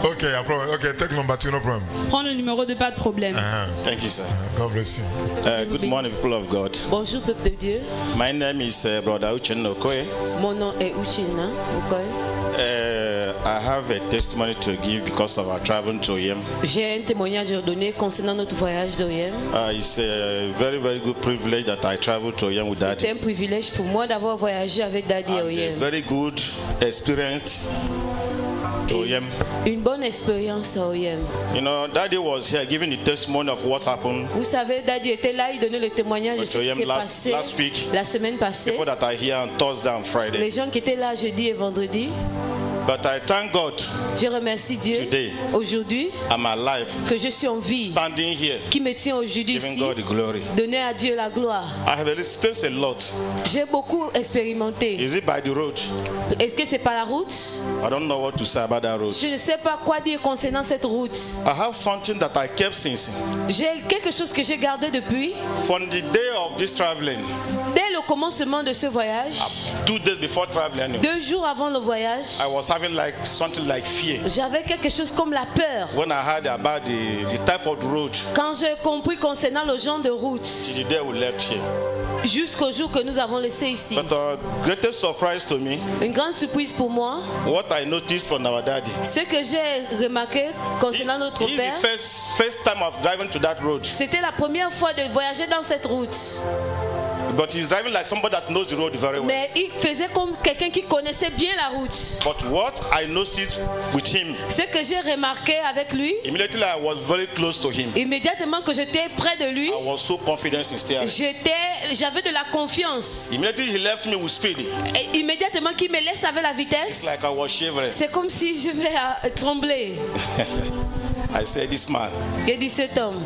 Okay, I promise. Okay, take number 2, no problem. Prends le numéro 2, pas de problème. Thank you, sir. God bless you. Good morning, people of God. Bonjour peuple de Dieu. My name is Brother Uchenna Okoye. Mon nom est Uchenna Okoye. I have a testimony to give because of our travel to Oyem. J'ai un témoignage à donner concernant notre voyage d'Oyem. It's a very, very good privilege that I travel to Oyem with C'est Daddy. un privilège pour moi d'avoir voyagé avec Daddy à Oyem. Very good experience to Oyem. Une bonne expérience à Oyem. You know, Daddy was here giving the testimony of what happened. Vous savez, Daddy était là, il donnait le témoignage de ce qui s'est passé last week. La semaine passée. People that are here on Thursday and Friday. Les gens qui étaient là jeudi et vendredi. But I thank God. Je remercie Dieu aujourd'hui que je suis en vie, standing here, qui me tient aujourd'hui ici, donner à Dieu la gloire. I have experienced a lot. J'ai beaucoup expérimenté. Is it by the road? Est-ce que c'est par la route? I don't know what to say about that road. Je ne sais pas quoi dire concernant cette route. I have something that I kept since. J'ai quelque chose que j'ai gardé depuis. From the day of this traveling. Dès le commencement de ce voyage. 2 days before traveling. 2 jours avant le voyage. I was having like something like fear. J'avais quelque chose comme la peur. When I heard about the type of road. Quand j'ai compris concernant le genre de route. Till the day we left here. Jusqu'au jour que nous avons laissé ici. But the greatest surprise to me. Une grande surprise pour moi. What I noticed from our daddy. Ce que j'ai remarqué concernant notre père. The first time of driving to that road. C'était la première fois de voyager dans cette route. But he's driving like somebody that knows the road very well. Mais il faisait comme quelqu'un qui connaissait bien la route. But what I noticed with him. Ce que j'ai remarqué avec lui. Immediately I was very close to him. Immédiatement que j'étais près de lui. I was so confident in steering. J'avais de la confiance. Immediately he left me with speed. Et immédiatement qu'il me laisse avec la vitesse. It's like I was shivering. C'est comme si je vais trembler. I said, this man. J'ai dit cet homme.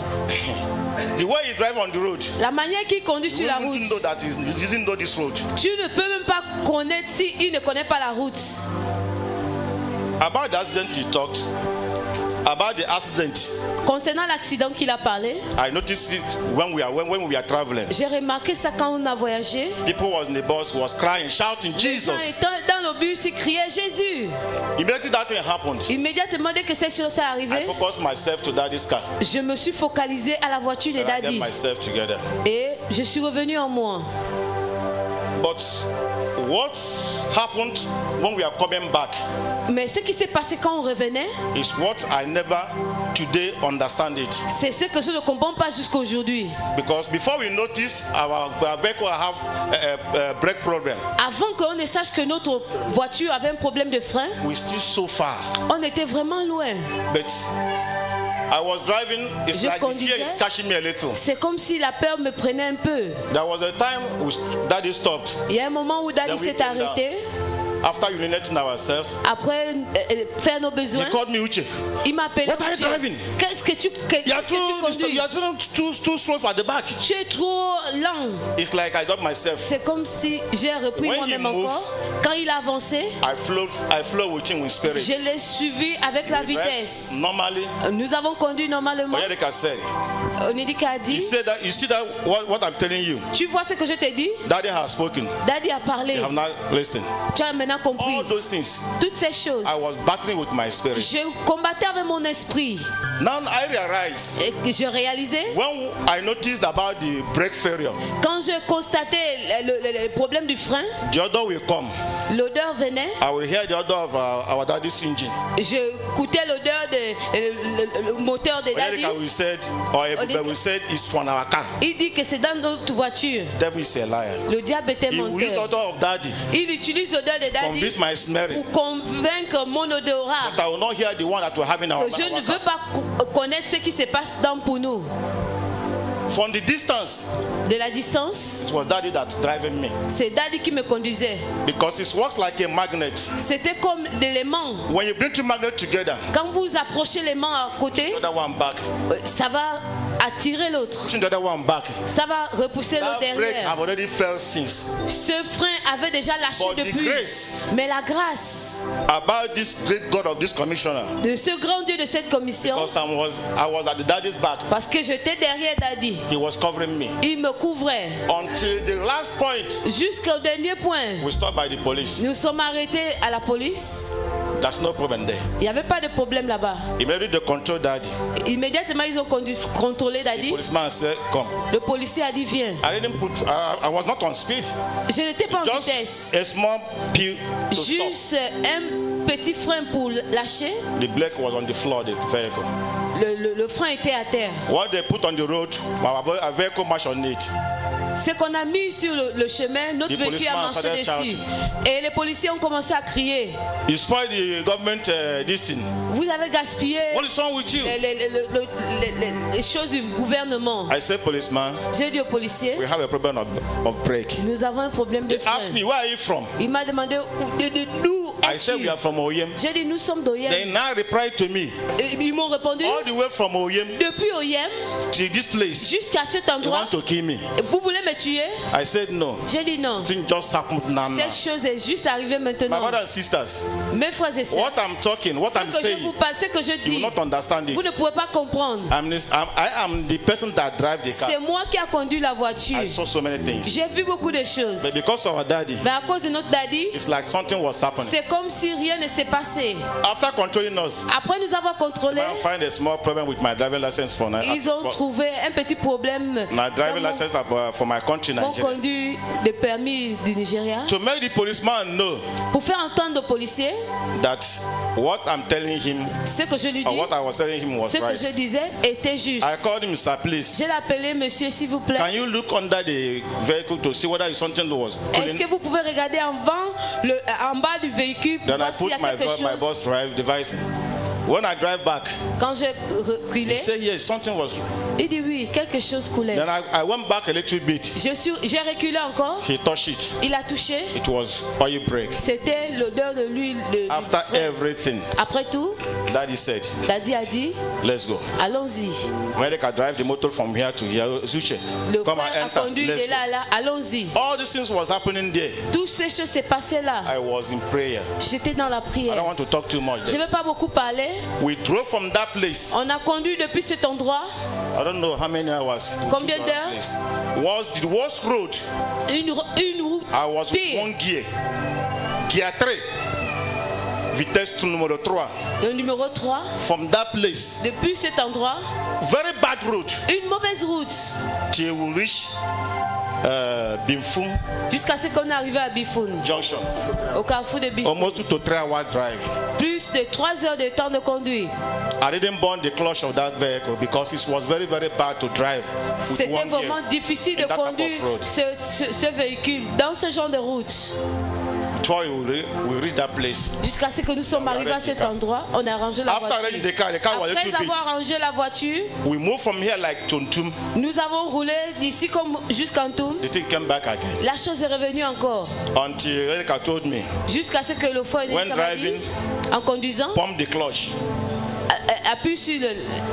The way he drives on the road. La manière qu'il conduit sur la route. You know that he doesn't know this road. Tu ne peux même pas connaître s'il ne connaît pas la route. About the accident he talked. About the accident. Concernant l'accident qu'il a parlé, I noticed it when we are traveling. J'ai remarqué ça quand on a voyagé. People was in the bus was crying, shouting, Jesus. Dans le bus, ils criaient Jésus. Immediately that thing happened. Immédiatement dès que cette chose est arrivée, I focused myself to Daddy's car. Je me suis focalisé à la voiture de Daddy. I get myself together. Et je suis revenu en moi. But what happened when we are coming back? Mais ce qui s'est passé quand on revenait, is what I never today understand it. C'est ce que je ne comprends pas jusqu'à aujourd'hui. Because before we notice our vehicle have a brake problem. Avant qu'on ne sache que notre voiture avait un problème de frein, we still so far. On était vraiment loin. But I was driving. It's like the fear is catching me a little. C'est comme si la peur me prenait un peu. There was a time Daddy stopped. Il y a un moment où Daddy s'est arrêté. After urinating ourselves, après faire nos besoins, he called me Uche. Il m'appelle. What are you driving? Qu'est-ce que tu conduis? You are too slow at the back. Tu es trop lent. It's like I got myself. C'est comme si j'ai repris moi-même encore. Quand il a avancé, I flow with him with spirit. Je l'ai suivi avec la vitesse. Normally, nous avons conduit normalement. Onidika a dit. You see that what I'm telling you. Tu vois ce que je t'ai dit? Daddy has spoken. Daddy a parlé. You have not listened. Tu as maintenant compris. All those things. Toutes ces choses. I was battling with my spirit. Je combattais avec mon esprit. Now I realized. Et je réalisais. When I noticed about the brake failure. Quand je constatais le problème du frein. The odor will come. L'odeur venait. I will hear the odor of our daddy's engine. Je écoutais l'odeur de le moteur de Daddy. We said it's from our car. Il dit que c'est dans notre voiture. Devil is a liar. Le diable était menteur. He used odor of Daddy. Il utilise l'odeur de Daddy convince my smell. Pour convaincre mon odorat. But I will not hear the one that we're having our Je ne veux pas connaître ce qui se passe dans pour nous. From the distance, de la distance, it was Daddy that driving me. C'est Daddy qui me conduisait. Because it works like a magnet. C'était comme des aimants. When you bring two magnets together, quand vous approchez l'aimant à côté, ça va attirer l'autre. Ça va repousser l'autre derrière. I've already felt since. Ce frein avait déjà lâché depuis. Mais la grâce about this great God of this commissioner, de ce grand Dieu de cette commission, because I was at the daddy's back. Parce que j'étais derrière Daddy. He was covering me. Il me couvrait. Until the last point. Jusqu'au dernier point. We stopped by the police. Nous sommes arrêtés à la police. There's no problem there. Il n'y avait pas de problème là-bas. Immediately they control daddy. Immédiatement, ils ont contrôlé The Daddy. policeman said, come. Le policier a dit viens. I was not on speed. Je n'étais pas en Just vitesse. a small peel to stop. Juste un petit frein pour lâcher. The brake was on the floor of the vehicle. Le frein était à terre. What they put on the road, a vehicle marched on it. Ce qu'on a mis sur le chemin, notre The véhicule a policeman marché started dessus. shouting. Et les policiers ont commencé à crier. You spoiled the government this thing. Vous avez gaspillé What is wrong with you? les choses du gouvernement. I said, policeman, J'ai dit au policier, we have a problem of brake. nous avons un problème de They asked me, frein. where are you from? Il m'a demandé d'où I said, we es-tu. are from Oyem. J'ai dit nous sommes d'Oyem. They now replied to me, Et ils m'ont répondu, all the way from Oyem depuis Oyem to this place, jusqu'à cet they endroit, want to kill me. vous voulez me tuer? I said, no. J'ai dit non. Thing just happened now. Cette chose est juste arrivée My maintenant. brothers and sisters, Mes frères et sœurs, what I'm talking, what I'm ce que je saying, vous parle, ce que je you will dis, not understand vous ne it. pouvez pas comprendre. I am the person that drive the car. C'est moi qui a conduit la voiture. I saw so many things. J'ai vu beaucoup de choses. But because of our daddy, Mais à cause de notre daddy, it's like something was happening. c'est comme si rien ne s'est passé. After controlling us, Après nous avoir contrôlé, I find a small problem with my driving license for ils ont trouvé un petit problème my driving dans license for my country, mon Nigeria. conduit de permis du Nigeria. To make the policeman know Pour faire entendre au policier that what I'm telling him ce que je lui or dis, what I was telling him was ce que je right. disais était juste. I called him, sir, please. J'ai appelé monsieur, s'il vous plaît. Can you look under the vehicle to see whether something was Est-ce pulling? que vous pouvez regarder en bas du véhicule pour Then I voir s'il y put a quelque my chose? bus drive device. When I drive back, Quand j'ai he reculé, said yes, something was. il dit oui, quelque chose coulait. Then I went back a little bit. J'ai reculé encore, He touched it. il a touché. It was oil brake. C'était l'odeur de l'huile. After everything, Après tout, Daddy said, Daddy a dit, let's go. allons-y. When they can drive the motor from here to here, Zuche, Le come frère and a enter. conduit Let's de là à go. là, allons-y. All these things was happening there. Toutes ces choses s'est passées là. I was in prayer. J'étais dans la I don't prière. want to talk too much. Je ne There. vais pas beaucoup parler. We drove from that place. On a conduit depuis cet endroit I don't know how many hours. we Combien took to that d'heures? place. Was the worst road. une route I was with pire. one gear. Gear 3. Vitesse numéro 3. Le numéro 3, From that place. depuis cet endroit, Very bad road. une mauvaise route Till we reach Bimfum jusqu'à ce qu'on est arrivé à Bifoun, Junction. au carrefour de Bifoun. Almost 2 to 3 hours drive. Plus de 3 heures de temps de conduire. I didn't burn the clutch of that vehicle because it was very, very bad to drive with C'était one gear. vraiment difficile in de that type of conduire road. ce véhicule dans ce genre de route. Before we reach that place. Jusqu'à ce que nous sommes arrivés à cet endroit, on a rangé la After arranging voiture. the car was a Après little bit. avoir rangé la voiture, We moved from here like Tuntum. nous avons roulé d'ici comme jusqu'en Toum. The thing came back again. La chose est revenue encore. Until Erika told me, Jusqu'à ce que le foie When driving, en conduisant, pump the clutch, appuie sur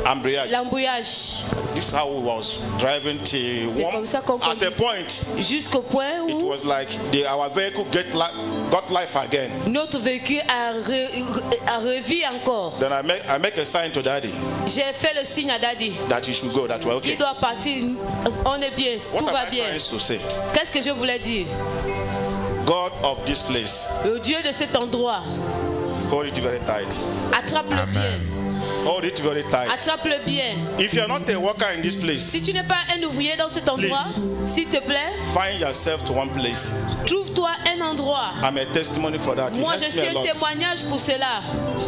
embrayage. l'embrayage. This is how we was driving till C'est one, comme ça qu'on at a conduisait. point, Jusqu'au point it où was like our vehicle got life again. notre véhicule a revu encore. Then I make a sign to Daddy J'ai fait le signe à Daddy. that he should go, that we're okay. Il doit partir. On est bien, What tout am va I bien. trying to say? Qu'est-ce que je voulais dire? God of this place, Le Dieu de cet endroit, hold it very tight. attrape-le Amen. bien. Hold it very tight. Attrape-le bien. If you're not a worker in this place, Si tu n'es pas un ouvrier dans cet endroit, s'il te plaît, find yourself to one place. trouve-toi un endroit. I'm a testimony for that. It Moi, je helped suis me a un lot. témoignage pour cela.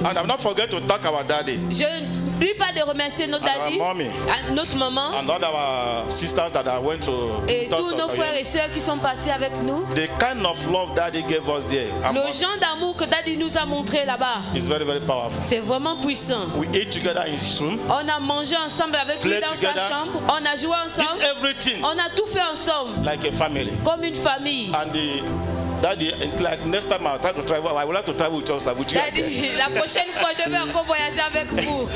And I'm not forget to thank our daddy Je n'oublie pas de remercier notre And our daddy, mommy. notre maman and all our sisters that I went to et touch tous nos us frères again. et sœurs qui sont partis avec nous. The kind of love daddy gave us there Le genre d'amour que daddy nous a montré là-bas, is very, very powerful. c'est vraiment puissant. We ate together in his room, On a mangé ensemble avec lui Play dans together. sa chambre. On a joué did ensemble. everything On a tout fait ensemble, like a family. comme une famille. And daddy, like next time I try to travel, I would like to travel with us, with you again. Daddy, la prochaine fois, je vais encore voyager avec vous.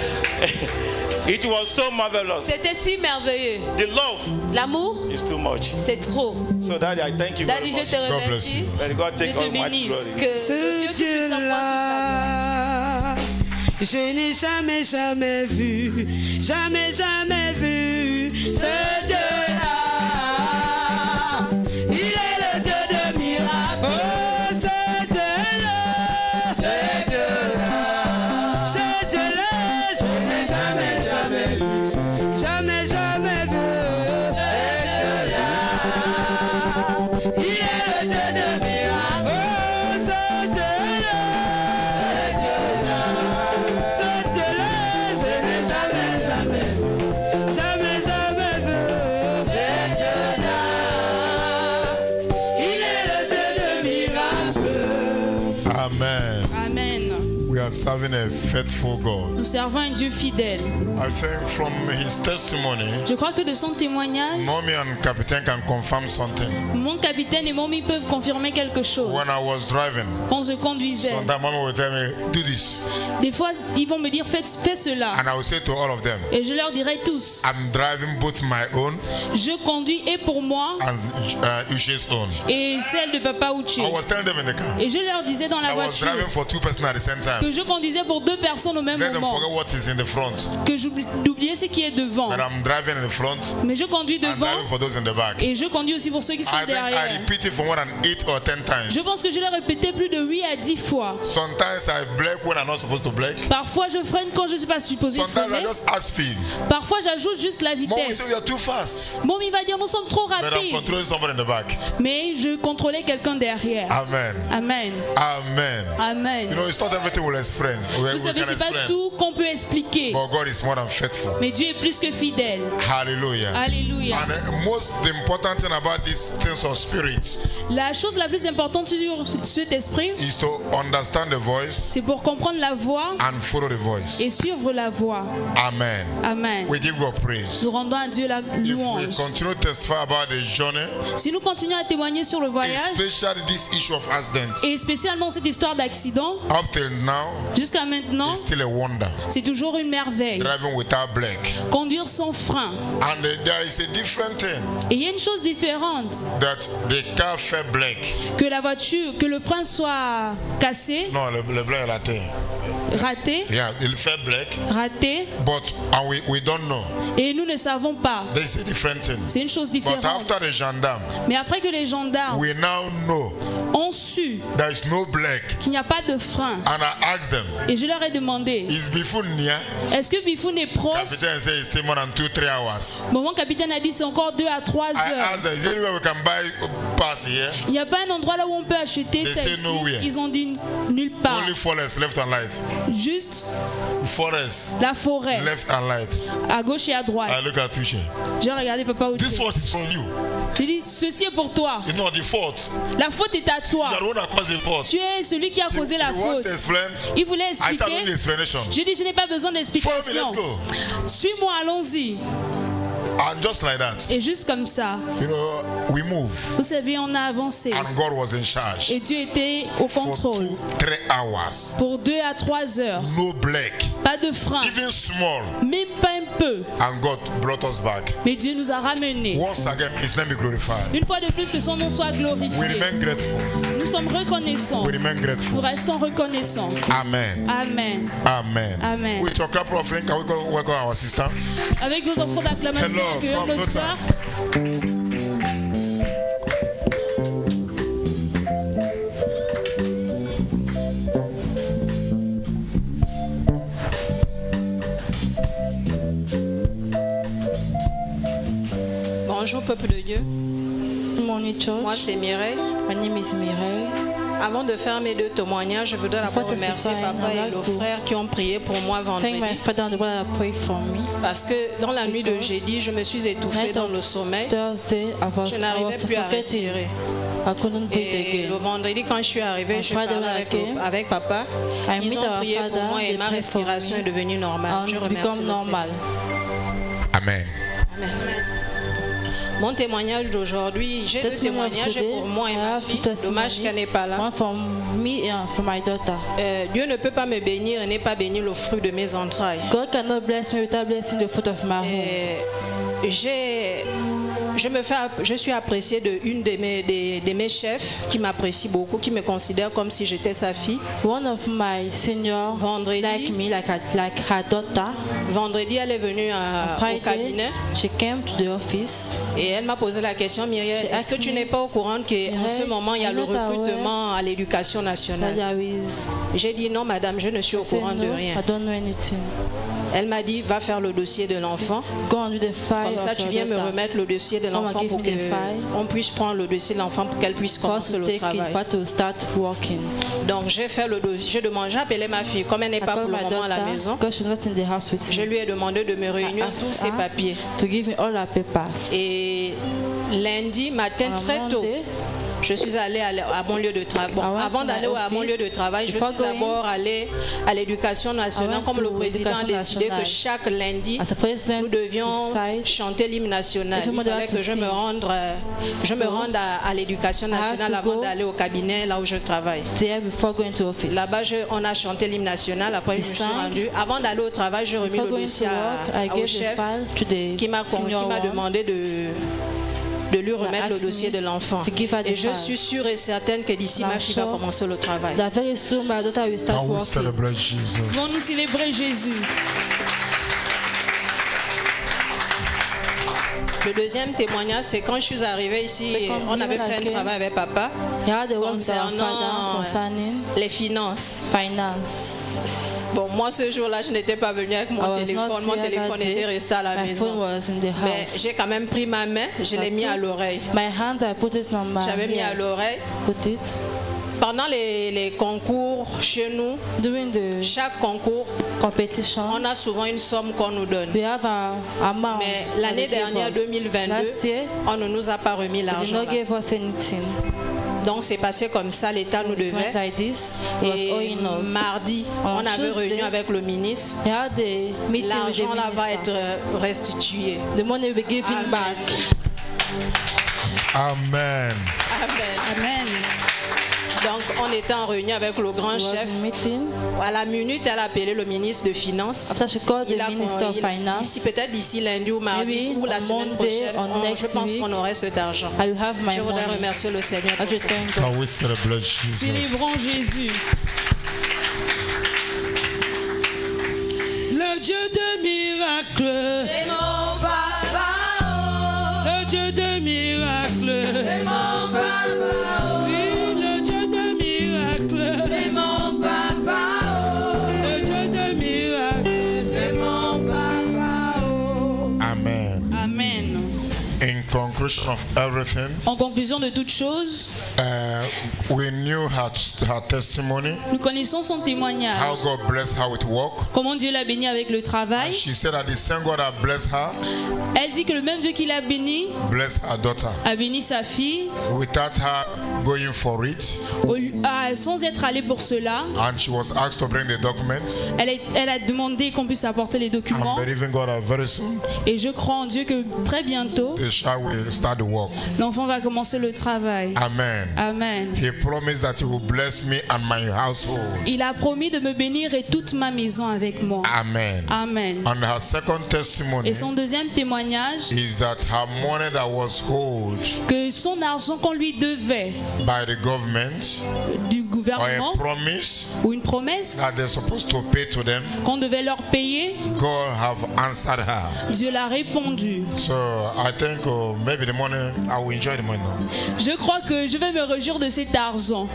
It was so marvelous. C'était si merveilleux. The love L'amour, is too much. c'est trop. So daddy, I thank you very Daddy, je much. te bless remercie. you. May God Je take te all much bénisse. glory. Que Ce Dieu te puisse avoir toute la gloire. Dieu-là, je n'ai jamais vu, jamais vu ce Dieu-là. Il est le Dieu de miracles. Oh, ce Dieu-là, Ce Dieu-là, je n'ai jamais, jamais vu. Jamais, jamais vu. Il est le Dieu de miracles. Oh, ce Dieu-là, ce Dieu-là, je n'ai jamais, jamais vu. Jamais, jamais vu. Ce Dieu-là, il est le Dieu de miracles. Amen. Amen. We are serving a faithful God. Nous servons un Dieu fidèle. I think from his testimony, Je crois que de son témoignage, Mommy and Captain can confirm something. mon capitaine et Mommy peuvent confirmer quelque chose. When I was driving, Quand je conduisais, sometimes Mommy will tell me, do this. des fois, ils vont me dire fais cela. And I will say to all of them, Et je leur dirai tous, I'm driving both my own je conduis et pour moi and Ushe's own. et celle de Papa Uche. I was telling them in the car. Et je leur disais dans la I was voiture driving for 2 persons at the same time. que je conduisais pour 2 personnes au même Let them moment. forget what is in the front. Que j'oubliais ce qui est devant. But I'm driving in the front Mais je conduis and devant driving for those in the back. et je conduis aussi pour ceux qui sont I think I derrière. repeat it for more than 8 or 10 Je times. pense que je l'ai répété plus de 8 à 10 fois. Sometimes I brake when I'm not supposed to brake. Parfois je freine quand je ne suis pas supposé Sometimes I freiner. just add speed. Parfois j'ajoute juste la Mom will vitesse. say we are too fast. Mommy va dire nous sommes trop But I'm rapides. controlling someone in the back. Mais je contrôlais quelqu'un derrière. Amen. Amen. Amen. Amen. You know, it's not everything we'll explain. Vous We savez, can c'est pas explain. tout qu'on peut expliquer. But God is more than faithful. Mais Dieu est plus que fidèle. Hallelujah. Alléluia. And the most important thing about these things of spirit La chose la plus importante sur cet esprit, is to understand the voice c'est pour comprendre la voix and follow the voice. et suivre la voix. Amen. Amen. We give God praise. Nous rendons à Dieu la If we louange. continue to testify about the journey, Si nous continuons à témoigner sur le voyage, especially this issue of accidents, et spécialement cette histoire d'accident, up till now, jusqu'à maintenant, it's still a wonder. c'est toujours une merveille. Driving without brake. Conduire sans frein. And there is a different thing Et il y a une chose différente, that the car fait brake. que la voiture, que le frein soit cassé, Non, le brake est raté. raté, Yeah, il fait brake, raté, but and we don't know. et nous ne savons pas. This is a different thing. C'est une chose But différente. after the gendarme, Mais après que les gendarmes we now know ont su there is no brake. qu'il n'y a pas de frein, And I asked them, et je leur ai demandé, is Bifun near? est-ce que Bifoun est proche? Captain said it's still more than 2-3 hours. Bon, mon capitaine a dit c'est encore 2 à 3 I heures. asked them, is there anywhere we can buy pass here? Il n'y a pas un endroit là où on peut acheter They ça say ici. nowhere. Ils ont dit nulle part. Only forest left and right. Juste Forest la forêt, left and right. à gauche et à droite. I look at Tushe. J'ai regardé Papa This Uche. fault is from you. J'ai dit ceci est pour toi. It's not the fault. La faute est à toi. You are the one that caused the fault. Tu es celui qui a causé la You want faute. to explain? Il voulait I start the expliquer. explanation. J'ai dit je n'ai pas besoin Follow me, d'explication. let's go. Suis-moi, allons-y. And just like that, Et juste comme ça, you know, we move. vous savez, on a avancé. And God was in charge. Et Dieu était au For contrôle. 2-3 hours. Pour 2 à 3 heures. No brake. Pas de frein. Even small. Même pas un peu. And God brought us back. Mais Dieu nous a ramenés. Once again, His name be glorified. Une fois de plus, que son nom soit We glorifié. remain grateful. Nous sommes reconnaissants. We remain Nous grateful. restons reconnaissants. Amen. Amen. Amen. Amen. With your clap offering, can we go welcome our sister? Avec vos offres d'acclamation, Hello, accueillons come, notre Nota. sœur. Bonjour peuple de Dieu, Morning church. moi c'est Mireille. My name is Mireille. Avant de faire mes 2 témoignages, je voudrais d'abord Before remercier testifying, papa I'd et like le to frère qui ont prié pour moi Thank my vendredi. father and the brother that prayed for me. Parce que dans la nuit de Because jeudi, je me suis étouffée Night dans of le sommeil. Thursday, Je n'arrivais plus à respirer. I couldn't breathe Et le again. vendredi, quand je suis arrivée, On je Friday parlais when I came, avec papa. I Ils meet ont our prié pour father, moi et they ma prayed for respiration me. est devenue normale. Je And remercie become le normal. Amen. Seigneur. Amen. Mon témoignage d'aujourd'hui, j'ai 2 Testimony of témoignages today, pour moi et I ma have two fille. Dommage testimonies. qu'elle n'est pas là. One from me and from my daughter. Dieu ne peut pas me bénir et n'est pas béni le fruit de mes entrailles. God cannot bless me without blessing the fruit of my home. Et Je suis appréciée de une de mes chefs qui m'apprécie beaucoup, qui me considère comme si j'étais sa fille. One of my senior Vendredi. like me, like her daughter. Vendredi, elle est venue au Friday, cabinet she came to the office. et elle m'a posé la question, Myriel, She est-ce que asked tu me, n'es pas au courant qu'en ce moment, il y a le I'm not aware recrutement à l'éducation That nationale? there is. J'ai dit non, madame, je ne suis au I said, courant de no, rien. I don't know anything. Elle m'a dit, va faire le dossier de l'enfant. Go on with the file Comme ça, of tu your viens me daughter. remettre le dossier de Come and l'enfant give pour me the file. qu'on puisse prendre le dossier de l'enfant pour qu'elle puisse For us commencer to le take it, travail. for her to start working. Donc, j'ai fait le dossier. J'ai appelé ma fille. Comme elle n'est I pas pour called le my moment à la daughter maison, because she's not in the house with je me. lui ai demandé de me réunir I tous asked ses her papiers. to give me all her papers. Et lundi matin, On très tôt, Monday, je suis allée à mon lieu de travail. Bon, I went avant to d'aller my à mon office. lieu de travail, je suis Before going, d'abord allée à l'éducation I nationale, went comme le to président a Education décidé que nationale. chaque lundi, As a president, nous devions decide chanter l'hymne national. Every Il mother fallait had to que je me sing. rende à l'éducation I had nationale to avant go d'aller au cabinet là où je travaille. there before going to office. Là-bas, on a chanté l'hymne national. Après, je me suis sang. rendue. Avant d'aller au travail, j'ai remis Before le going to dossier work, I au gave the chef file to the qui m'a senior one. demandé de lui remettre le asked dossier me de l'enfant. to give her the Et je file. suis sûre et certaine que d'ici, ma I'm fille va sure commencer le travail. That very soon my daughter will start Can we working. celebrate Jesus? Vont-nous célébrer Jésus. Le deuxième témoignage, c'est quand je suis arrivée ici, C'est comme on avait Dieu fait un laquelle- travail avec papa He had the work with our concernant father concerning les finances. finance. Bon, moi, ce jour-là, je n'étais pas venue avec I mon was téléphone. not Mon here téléphone that day. était resté à la My phone maison. was in the Mais house. j'ai quand même pris ma main, je l'ai mis à l'oreille. My hand, I put it on my J'avais mis à ear. l'oreille. Put it. Pendant les concours chez nous, During the chaque concours, competition, on a souvent une somme qu'on nous donne. we have a amount. Mais that l'année they give dernière, us. 2022, Last year, on ne nous a pas remis they did l'argent. not give us anything. Donc c'est passé comme ça, l'État nous It went devait. like this. It was Et owing us. mardi, On on avait Tuesday, réunion avec le ministre. We had the meeting with the L'argent là va minister. être restitué. The money will be given Amen. back. Amen. Amen. Amen. Donc on était en réunion avec le grand It was chef. a meeting. À la minute, elle a appelé le ministre de Finances. After she called the Il a Minister of Finance, peut-être d'ici lundi ou mardi Maybe ou la on semaine Monday prochaine, or je next pense week, qu'on aurait cet argent. I will have my Je voudrais money. remercier le Seigneur I pour just ça. thank God. Can we celebrate Jesus? Célébrons Jésus. Le Dieu de miracles. C'est mon papa. Le Dieu de miracles. C'est mon papa. Oui, le Dieu de miracles. C'est mon papa. Le Dieu de miracles. C'est mon papa. Amen. Amen. In conclusion of everything, En conclusion de toute chose, we knew her testimony, nous connaissons son how témoignage. God blessed her with work. Comment Dieu l'a béni avec le travail. She said that the same God that blessed her, Elle dit que le même Dieu qui l'a béni blessed her daughter. a béni sa fille Without her going for it, sans être allée pour cela. and she was asked to bring the documents. Elle a demandé qu'on puisse apporter les I'm documents. believing God that very soon Et je crois en Dieu que très bientôt, the child will start the work. l'enfant va commencer le travail. Amen. Amen. He promised that he will bless me and my household. Il a promis de me bénir et toute ma maison avec moi. Amen. Amen. And her second testimony Et son deuxième témoignage, is that her money that was owed que son argent qu'on lui devait by the government du or gouvernement a promise ou une promesse that they're supposed to pay to them, qu'on devait leur payer, God have answered her. Dieu l'a répondu. So I think maybe the money, I will enjoy the money now. Je crois que je vais me réjouir de cet argent.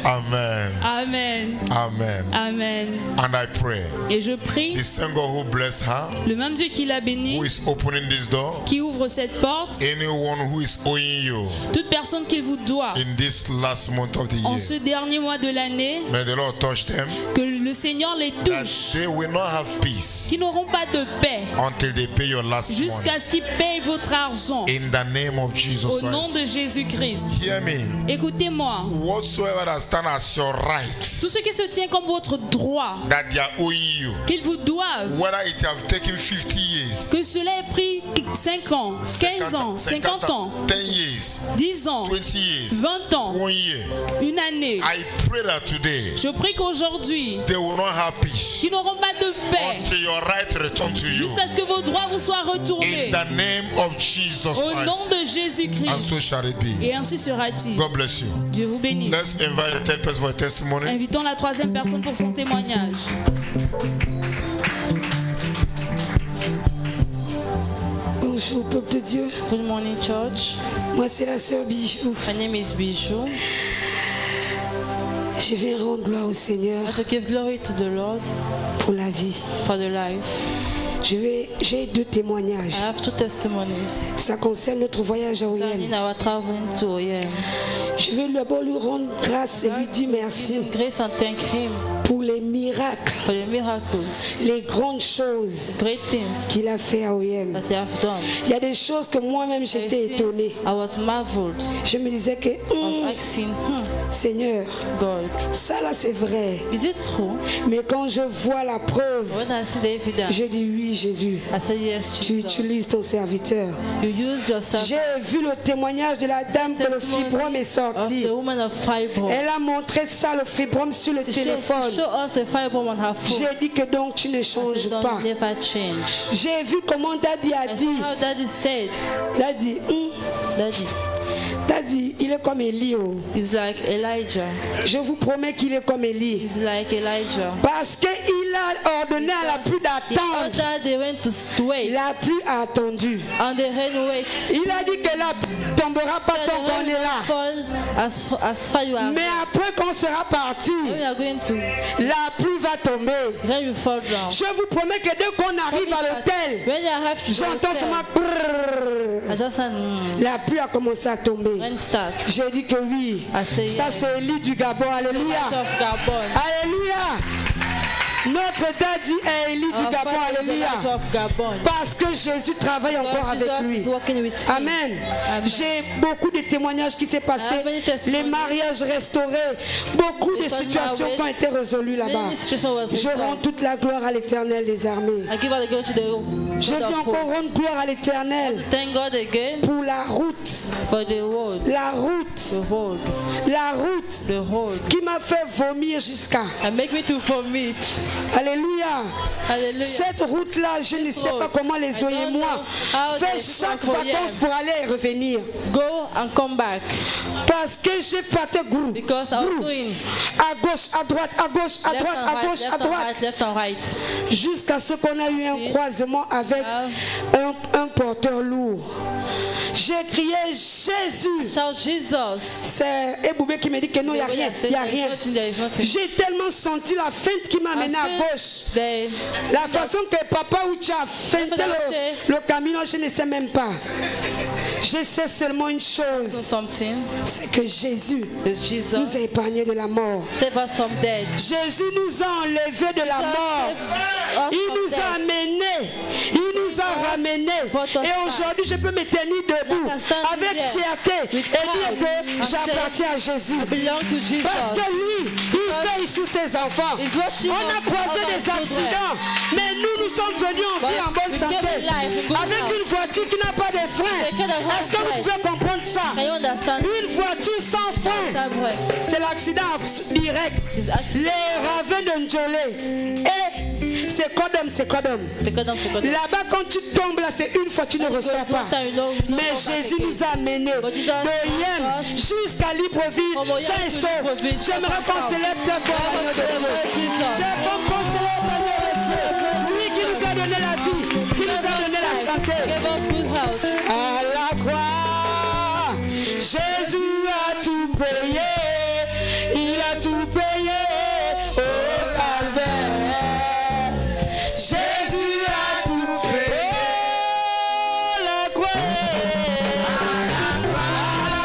Amen. Amen. Amen. Amen. And I pray Et je prie, the same God who blessed her, le même Dieu qui l'a béni, who is opening this door, qui ouvre cette porte, anyone who is owing you toute personne qui vous doit in this last month of the en year, ce dernier mois de l'année, may the Lord touch them, que le Seigneur les that touche, they will not have peace qui n'auront pas de paix until they pay your last money. jusqu'à ce qu'ils payent votre argent In the name of Jesus au nom Christ. de Jésus-Christ. Hear me. Écoutez-moi, Whatsoever that stand as your right, tout ce qui se tient comme votre droit, that they are owing you, qu'ils vous doivent, whether it have taken 50 years, que cela ait pris 5 ans, 15 ans, 50 ans, 10 years, 10 ans, 20 years, 20 ans, 1 year, une année. I pray that today Je prie qu'aujourd'hui, they will not have peace qui n'auront pas de paix until your right return to you. jusqu'à ce que vos droits vous soient In retournés. the name of Jesus Au nom Christ. de And Jésus-Christ. so shall it be. Et ainsi sera-t-il. God bless you. Dieu vous bénisse. Let's invite the third person for a testimony. Invitons la troisième personne pour son témoignage. Bonjour peuple de Dieu, Good morning, church. moi c'est la sœur Bijou. My name is Bijou. Je viens rendre gloire au Seigneur I want to give glory to the Lord pour la vie. for the life. J'ai 2 témoignages. I have 2 testimonies Ça concerne notre voyage à concerning OIM. our traveling to OIM. Je vais d'abord lui rendre grâce et lui dire merci Give him grace and thank him pour les miracles, for the miracles, les grandes choses great things qu'il a fait à OIM. that he have done. Il y a des choses que moi-même j'étais étonnée. I was marveled. Je me disais que I was asking, Seigneur, God, ça là c'est vrai. is it true? Mais quand je vois la preuve, When I see the evidence, j'ai dit oui Jésus. I said yes, Tu Jesus. utilises ton serviteur. You use yourself J'ai vu le témoignage de la dame que le fibrome est of sorti. the woman of fibrome. Elle a montré ça, le fibrome, sur le She téléphone. showed us the fibrome on her phone. J'ai dit que donc tu ne I changes said, pas. don't never change. J'ai vu comment Daddy a I saw dit. how Daddy said, Daddy, il est comme Élie. Oh. he's like Elijah. Je vous promets qu'il est comme Élie. He's like Elijah. Parce qu'il a ordonné à la pluie He d'attendre. ordered they went to wait, La pluie a attendu. and the rain wait. Il a dit que là tombera pas So tant the qu'on rain est will là. fall as far you are. Mais après qu'on sera parti, When we are going to, la pluie va tomber. rain will fall down. Je vous promets que dès qu'on arrive à l'hôtel, When you arrive to the j'entends hotel, seulement brrrr. I just said, La pluie a commencé à tomber. when starts. J'ai dit que oui. I say Ça yes. c'est Élie du Gabon. The Alléluia. Light of Gabon. Alléluia. Notre Daddy est Élie du Our Gabon. Father is the Alléluia. Light of Gabon. Parce que Jésus travaille encore God, avec Jesus lui. is working with him. Amen. Amen. J'ai beaucoup de témoignages qui s'est passé. I have many testimonies. Les mariages restaurés. Beaucoup de Because situations marriage, qui ont été résolues là-bas. Many situations was Je rends resolved. toute la gloire à l'Éternel des armées. I give all the glory to the Je God viens of encore hosts. rendre gloire à l'Éternel Thank God again pour la route. for the road, La route. the road, La route the road, qui m'a fait vomir jusqu'à. and make me to vomit. Alléluia. Hallelujah. Cette route-là, je ne sais pas comment les I oeufs et don't moi know how fait they chaque do for vacances them. pour aller et revenir. Go and come back Parce que j'ai parti grou. because I was doing À gauche, à droite, à gauche, à left droite, and à right, gauche, à left and droite. right, left and right. Jusqu'à ce qu'on a eu un croisement avec un porteur lourd. J'ai crié Jésus. Shout Jesus. C'est Eboubé qui me dit que non, il n'y a rien. Il n'y a rien. There is nothing. J'ai tellement senti la feinte qui m'a mené à gauche. La façon que papa Oucha a feinté le camion, je ne sais même pas. Je sais seulement une chose, Something c'est que Jésus is Jesus. nous a épargnés de la mort. Save us from death. Jésus nous a enlevés de la mort. Il nous a amenés. Il nous a ramenés. Et aujourd'hui, je peux me tenir debout avec fierté et dire que j'appartiens à Jésus. Belong to Jesus. Parce que lui, il veille sur ses enfants. He's watching On a over croisé our des children. accidents, mais nous sommes venus en vie, en bonne we santé. came alive, good Avec health. une voiture qui n'a pas de frein. They can't have Est-ce que vous frein. pouvez comprendre ça? Can you understand? Une voiture sans frein. That's right. C'est l'accident direct. It's accident. Les ravins de Ndjolé. Et c'est Kodom, c'est Kodom. C'est Kodom, c'est Kodom. Là-bas, quand tu tombes là, c'est une fois, tu ne ressors pas. Mais Jésus nous a amenés de Yem jusqu'à Libreville, From Oyem saint et to sauf. Libreville, J'aimerais qu'on célèbre très fort l'agneau de Dieu. J'aimerais qu'on célèbre l'agneau de Dieu. Lui qui nous a donné la vie, qui nous a donné la santé. Give us good health. À la croix, Jésus a tout payé. Il a tout payé au calvaire. Jésus a tout payé. La croix. À la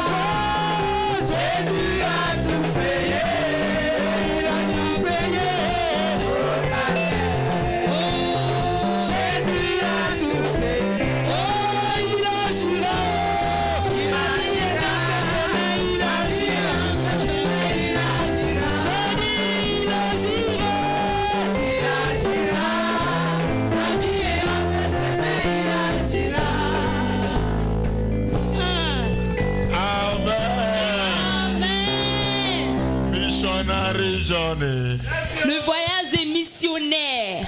croix, Jésus a tout payé. Il a tout journey. Le voyage des missionnaires.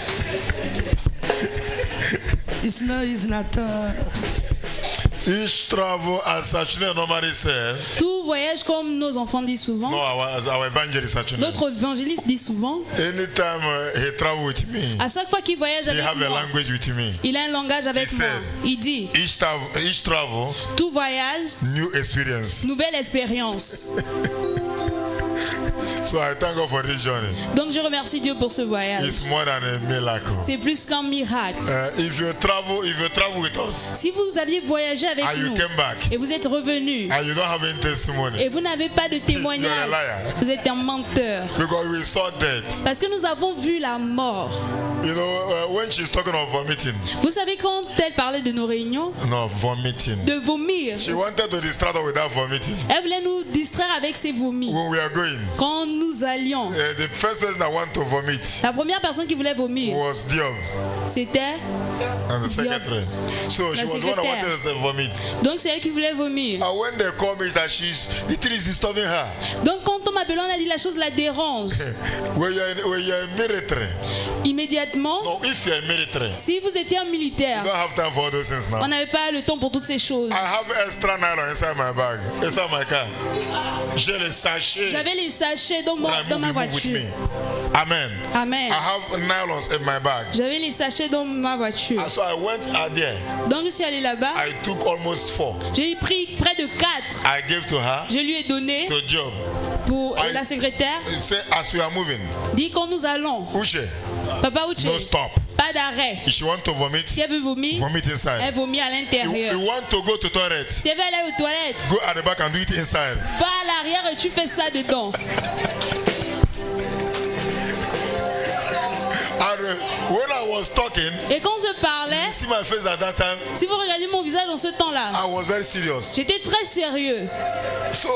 It's not Each travel, as Sachune normally said, Tout voyage, comme nos enfants disent souvent, no, our evangelist Sachune, notre évangéliste dit souvent, anytime he travel with me, à chaque fois qu'il voyage he avec have a moi, language with me. il a un langage avec He moi. said, Il dit, Each travel, tout voyage, new experience. nouvelle expérience. So I thank God for this journey. Donc je remercie Dieu pour ce voyage. It's more than a miracle. C'est plus qu'un miracle. If you travel with us, Si vous aviez voyagé avec and you nous came back, et vous êtes revenu and you don't have any testimony, et vous n'avez pas de you're a témoignage, liar. vous êtes un menteur. Because we saw death. Parce que nous avons vu la mort. You know, when she's talking of vomiting, Vous savez quand elle parlait de nos réunions, no, vomiting. de vomir, She wanted to distract us with that vomiting. elle voulait nous distraire avec ses vomis. When we are going, Quand nous allions, the first person that wanted to vomit la première personne qui voulait vomir, was Diop, c'était and the Diop. secretary. So she La was the one that secrétaire. wanted to vomit. Donc c'est elle qui voulait vomir. And when they called me that the thing is disturbing her. Donc quand on m'appelait, on a dit la chose la dérange. When you're in military, Immédiatement, no, if you're in military, si vous étiez un militaire, you don't have time for all those things now. on n'avait pas le temps pour toutes ces choses. I have extra nylon inside my bag, inside my car. J'ai les sachets. J'avais les sachets dans When I ma move, you move with voiture. me. Amen. Amen. I have nylons in my bag. J'avais les sachets dans ma voiture. And so I went out there. Donc je suis allé là-bas. I took almost 4. J'ai pris près de 4. I gave to her, Je lui ai donné to Job. pour I- la secrétaire. He said, as we are moving, Dit quand nous allons. Uche, Papa Uche, no stop. pas d'arrêt. If you want to vomit, Si elle veut vomir, vomit elle inside. vomit à You l'intérieur. want to go to toilet, Si elle veut aller aux toilettes, go at the back and do it inside. va à l'arrière et tu fais ça dedans. And when I was talking, Et quand je parlais, you see my face at that time, si vous regardez mon visage en ce temps-là, I was very serious. j'étais très sérieux. So,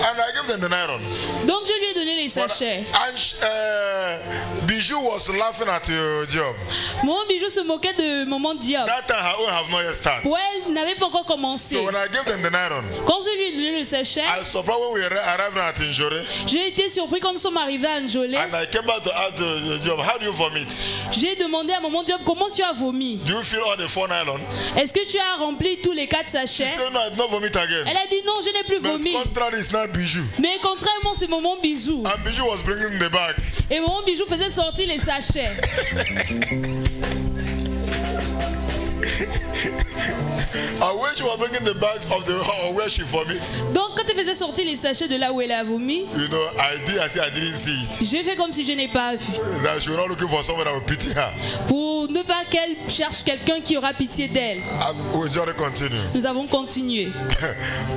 and I gave them the nylon. Donc je lui ai donné les sachets. And Bijou was laughing at your job. Mon bijou se moquait de mon diable. That time her own have not yet started. Pour elle, n'avait pas encore commencé. So when I gave them the nylon, Quand je lui ai donné le sachet, I was surprised when we arrived at Injore, j'ai été surpris quand nous sommes arrivés à Njolé. and I came back to ask the job, how do you vomit? J'ai demandé à maman Diop comment tu as vomi. Do you feel all the 4 nylon? Est-ce que tu as rempli tous les 4 She sachets? said, no, I did not vomit again. Elle a dit non, je n'ai plus But vomi. contrary is not Bijou. Mais contrairement, c'est maman Bijou. And Bijou was bringing the bag. Et maman Bijou faisait sortir les sachets. And when she was bringing the bags of the where she vomits, Donc quand elle faisait sortir les sachets de là où elle a vomi, you know, I did as if I didn't see it. j'ai fait comme si je n'ai pas vu. That she was not looking for someone that would pity her. Pour ne pas qu'elle cherche quelqu'un qui aura pitié d'elle. And we just continue. Nous avons continué.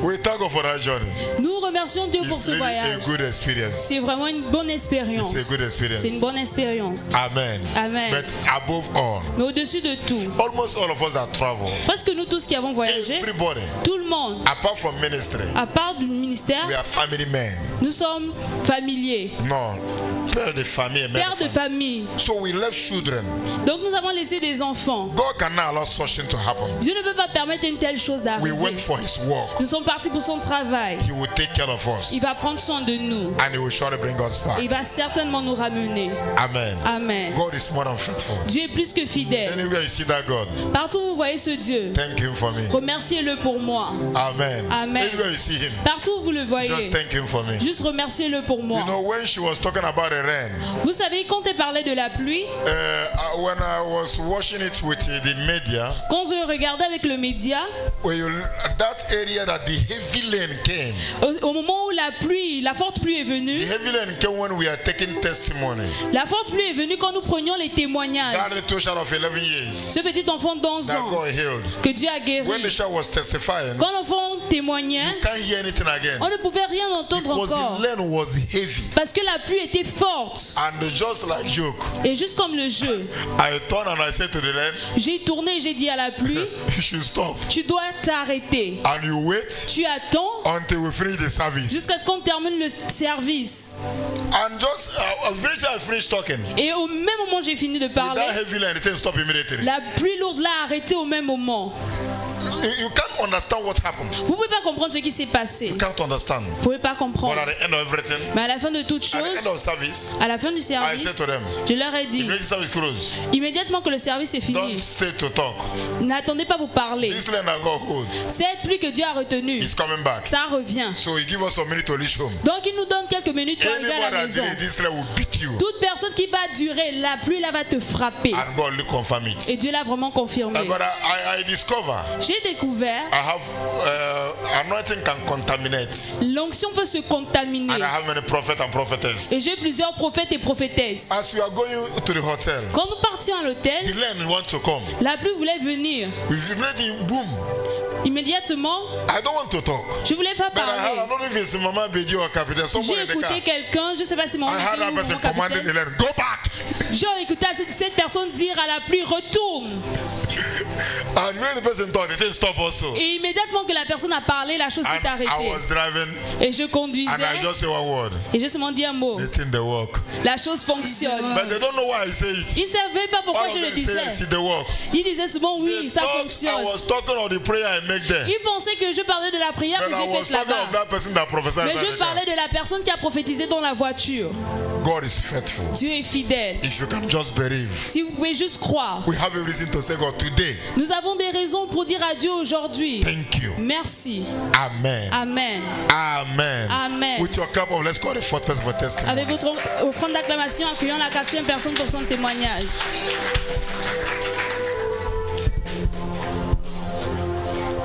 We thank God for that journey. Nous remercions Dieu pour It's ce really a voyage. good experience. C'est vraiment une bonne expérience. It's a good experience. C'est une bonne expérience. Amen. Amen. But above all, Mais au-dessus de tout, almost all of us that travel, parce que nous tous qui avons voyagé, everybody, tout le monde, apart from ministry, à part du ministère, we are family men. nous sommes familiers, No, père de famille, mère pères de famille. So we left children. Donc nous avons laissé des enfants. God cannot allow such thing to happen. Dieu ne peut pas permettre une telle chose We d'arriver. went for His work. Nous sommes partis pour son travail. He will take care of us, Il va prendre soin de nous. and He will surely bring us Et il back. va certainement nous ramener. Amen. Amen. God is more than faithful. Dieu est plus que fidèle. Anywhere you see that God, Partout où vous voyez ce Dieu, thank Him for me. remerciez-le pour moi. Amen. Amen. Anywhere you see Him, Partout où vous le voyez, just thank Him for me. juste remerciez-le pour You moi. know, when she was talking about the rain, Vous savez, quand elle parlait de la pluie, when I was watching it with the media, quand je regardais avec le média, that area that the heavy rain came, au moment où la forte pluie est venue, the heavy rain came when we are taking testimony. la forte pluie est venue quand nous prenions les témoignages. That little child of 11 years Ce petit enfant d'11 that ans God healed. que Dieu a When guéri. the child was testifying, Quand l'enfant témoignait, can't hear anything again on ne pouvait rien entendre because encore. the rain was heavy. Parce que la pluie était forte. And just like joke, Et juste comme le jeu, I turned and I said to the rain, j'ai tourné et j'ai dit à la pluie, you should stop. tu dois t'arrêter. And you wait Tu attends until we finish the service. jusqu'à ce qu'on termine le service. And just I finished talking. Et au même moment où j'ai fini de With parler, that heavy rain, it didn't stop immediately. la pluie lourde l'a arrêté au même moment. You can't understand what happened. Vous ne pouvez pas comprendre ce qui s'est passé. You can't understand. Vous ne pouvez pas comprendre. But at the end of everything, Mais à la fin de toute at the end chose, of service, à la fin du I service, said to them, je leur ai dit, immediately service close. immédiatement que le service est Don't fini, stay to talk. n'attendez pas pour parler. This land that God hold Cette pluie que Dieu a retenue, is coming back. ça revient. So he give us some minute to reach home. Donc il nous donne quelques minutes pour arriver à Anybody la that maison. did it, this land will beat you. Toute personne qui va durer, la pluie là va te frapper. And God will confirm it. Et Dieu l'a vraiment confirmé. But I discover J'ai découvert, I have anointing can contaminate. l'onction peut se contaminer. And I have many prophets and prophetess. Et j'ai plusieurs prophètes et prophétesses. As we are going to the hotel, Quand nous partions à l'hôtel, the land want to come. la pluie voulait venir. If you let it boom, Immédiatement, I don't want to talk. je voulais pas But I parler. don't know if it's Mama Beji or Captain. Somebody J'ai in the car. écouté quelqu'un, je sais pas si mon I heard that person commanding the land, go back. J'ai écouté cette personne dire à la pluie retourne. And when the person thought, the thing stop also. Et immédiatement que la personne a parlé, la chose s'est And I arrêtée. was driving Et je and I conduisais just say one word. et j'ai seulement dit un mot. The thing they work. La chose fonctionne. But they don't know why I say it. Ils ne savaient pas pourquoi All je of le them say disais. it, they work. Ils disaient souvent oui, They ça thought I fonctionne. was talking of the prayer I make there. Ils pensaient que je parlais de la prière que Then I j'ai was faite talking là-bas. of that person that prophesied. Mais inside je the car. parlais de la personne qui a prophétisé dans la voiture. God is faithful. Dieu est fidèle. If you can just believe, Si vous pouvez juste croire. we have a reason to say, God, today, Nous avons des raisons pour dire à Dieu aujourd'hui. thank you. Merci. Amen. Amen. Amen. Amen. With your cup of, let's call the fourth person for testimony. Avec votre offrande d'acclamation, accueillons la 4e personne pour son témoignage.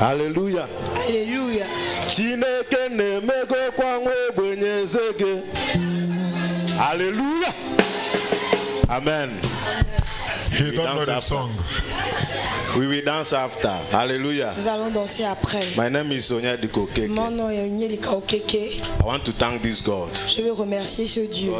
Hallelujah. Alléluia. Chineke na-emego kwa nwa ogbenye eze gị. Hallelujah. Amen. He don't know the after. song. We will dance after. Hallelujah. Nous allons danser après. My name is Sonia Dikokeke. Mon nom est Onyelika Okeke. I want to thank this God. Je veux remercier ce Dieu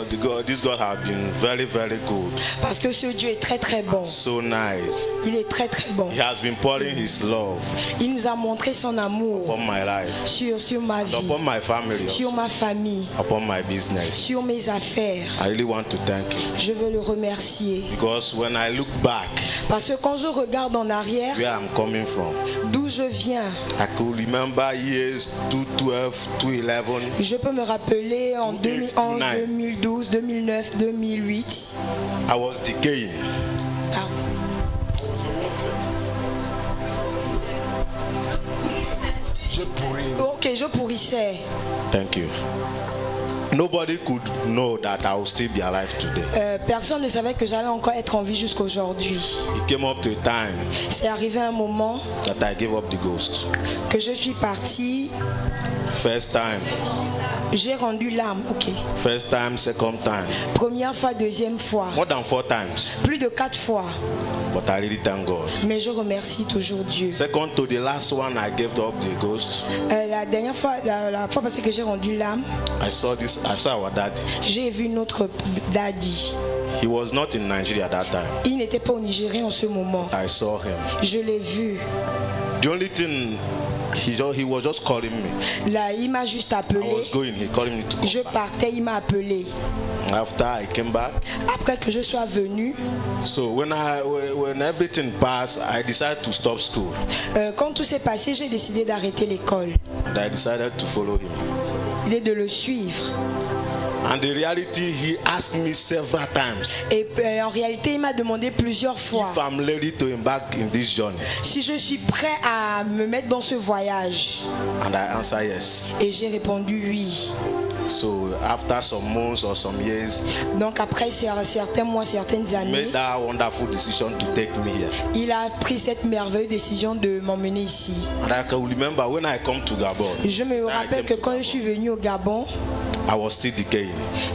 This God has been very, very good. parce que ce Dieu est très très bon. So nice. Il est très très bon. He has been pouring His love Il nous a montré son amour upon my life, sur ma vie, upon my family, sur ma famille, upon my business. sur mes affaires. I really want to thank Him Je veux le remercier because when I look back parce que quand je regarde en arrière, where I'm coming from, d'où je viens, I could remember years 2012, 2011. je peux me rappeler en 2011, 2012, 2009, 2008. I was decaying. Pardon. Ok, je pourrissais. Thank you. Nobody could know that I will still be alive today. Personne ne savait que j'allais encore être en vie jusqu'aujourd'hui. It came up to a time C'est arrivé un moment that I gave up the ghost. que je suis partie. First time, J'ai rendu l'âme, ok. first time, second time, Première fois, deuxième fois, more than 4 times. plus de 4 fois. But I really thank God. Mais je remercie toujours Dieu. Second to the last one, I gave up the ghost. La dernière fois, la fois passée que j'ai rendu l'âme, I saw our daddy. j'ai vu notre daddy. He was not in Nigeria at that time. Il n'était pas au Nigeria en ce moment. I saw him. Je l'ai vu. The only thing, he was just calling me. Là, il m'a juste I appelé. was going, he called me to come Je back. partais, il m'a appelé. After I came back, Après que je sois venu, so when everything passed, I decided to stop school. Quand tout s'est passé, j'ai décidé d'arrêter l'école And I decided to follow him. et de le suivre. And in reality, he asked me several times Et en réalité, il m'a demandé plusieurs fois if I'm ready to embark in this journey. si je suis prêt à me mettre dans ce voyage. And I answered yes. Et j'ai répondu oui. So after some months or some years, Donc après certains mois, certaines he années, made that wonderful decision to take me here. il a pris cette merveilleuse décision de m'emmener ici. And I can remember when I come to Gabon, Je me rappelle que quand je suis venu au Gabon, I was still decaying.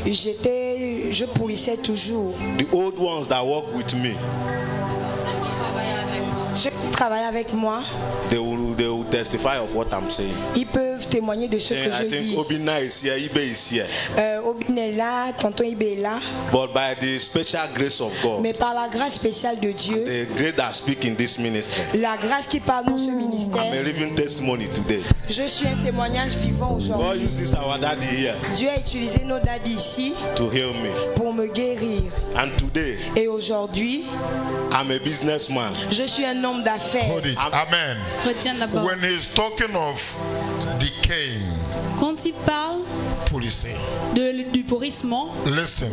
je pourrissais toujours. The old ones that work with me, Ceux qui travaillent avec moi, they will testify of what I'm saying. ils peuvent témoigner de ce que I je think dis. Obina is here, Ibe is here. Obin est là, tonton Ibe est là, But by the special grace of God, mais par la grâce spéciale de Dieu, the grace that speak in this ministry, la grâce qui parle dans ce I'm a ministère, living testimony today. je suis un témoignage vivant God aujourd'hui. used this our daddy here Dieu a utilisé nos daddies ici to heal me. pour me guérir. And today, Et I aujourd'hui, I'm a businessman. je suis un homme d'affaires. Hold it. Amen. Retiens d'abord. When he's talking of decaying, Quand il parle policing, du pourrissement, listen,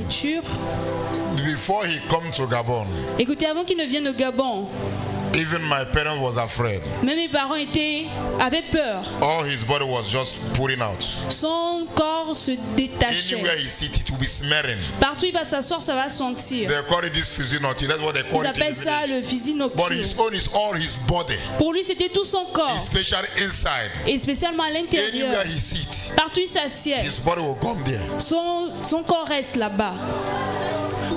before he come to Gabon, écoutez, avant qu'il ne vienne au Gabon, even my parents was afraid. même mes parents avaient peur. All his body was just pulling out. Son corps se détachait. Anywhere he sit, it will be smelling. Partout où il va s'asseoir, ça va sentir. They call it this physiognomy. That's what they call Ils it. appellent ça le physique But nocturne. his own is all his body, Pour lui, c'était tout son corps, especially inside. et spécialement à l'intérieur. Anywhere he sit, Partout où il s'assied, his body will come there. son corps reste là-bas.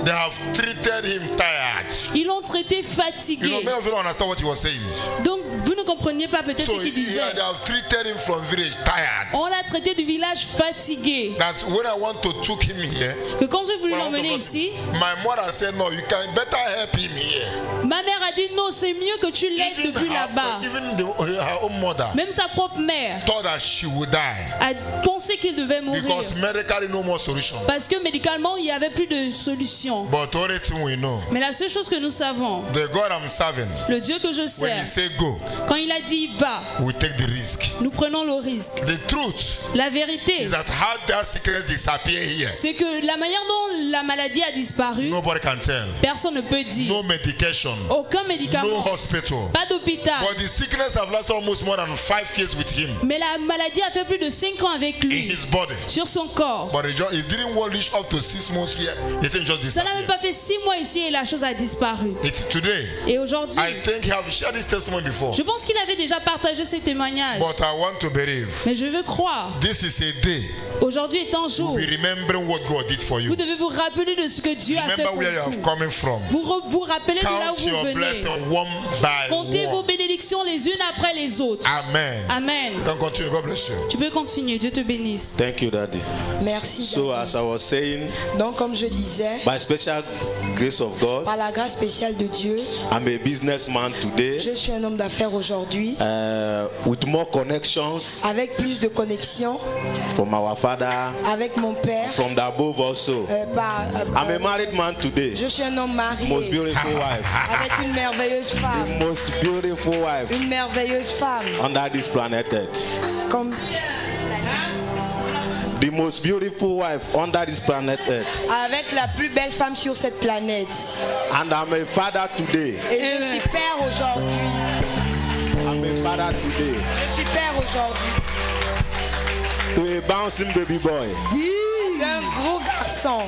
They have treated him tired. Ils l'ont traité You know, fatigué. many of you don't understand what he was saying. Donc, vous ne compreniez pas peut-être So ce qu'il disait. they have treated him from village tired. On l'a traité du village fatigué. That when I want to took him here, Que quand je voulais when I want to l'emmener brought ici, him, my mother said, no, you can better help him here. ma mère a dit non, c'est mieux que tu l'aides depuis là-bas. Even her own mother Même sa propre mère thought that she would die a pensé qu'il devait mourir. because medically no more solution. Parce que médicalement, il n'y avait plus de solution. But the only thing we know, Mais la seule chose que nous savons, the God I'm serving, le Dieu que je when sers, he say go, quand il a dit va, we take the risk. nous prenons le risque. The truth La vérité, is that how that sickness disappear here, c'est que la manière dont la maladie a disparu, nobody can tell. personne ne peut dire. No medication, Aucun no médicament, hospital. pas d'hôpital. But the sickness have lasted almost more than 5 years with him Mais la maladie a fait plus de 5 ans avec in lui, his body. sur son corps. But it didn't reach up to 6 months here. It didn't just Ça n'a même disappear. pas fait 6 mois ici et la chose a disparu. Today, Et aujourd'hui, I think he have shared this testimony before. je pense qu'il avait déjà partagé ses témoignages. But I want to believe Mais je veux croire, this is a day aujourd'hui est un jour, you'll be remembering what God did for vous you. devez vous rappeler de ce que Dieu a fait Remember pour where you have vous. coming from. Vous rappelez de là où Count vous your venez. blessings one by Comptez vos one. bénédictions les unes après les autres. Amen. Amen. You can continue. God bless you. Tu peux continuer. Dieu te bénisse. Thank you, Daddy. Merci. So, Daddy. as I was saying, Donc, comme je disais, by special grace of God, par la grâce spéciale de Dieu, I'm a businessman today je suis un homme d'affaires aujourd'hui, with more connections avec plus de connexions, from our father, avec mon père. from the above also. I'm a married man today. Je suis un homme marié, Most beautiful wife. avec une merveilleuse femme, The most beautiful wife une merveilleuse femme, under this planet Earth. comme The most beautiful wife under this planet Earth. avec la plus belle femme sur cette planète. And I'm a father today. Et je suis père aujourd'hui. I'm a father today Je suis père aujourd'hui to a bouncing baby boy. d'un gros garçon.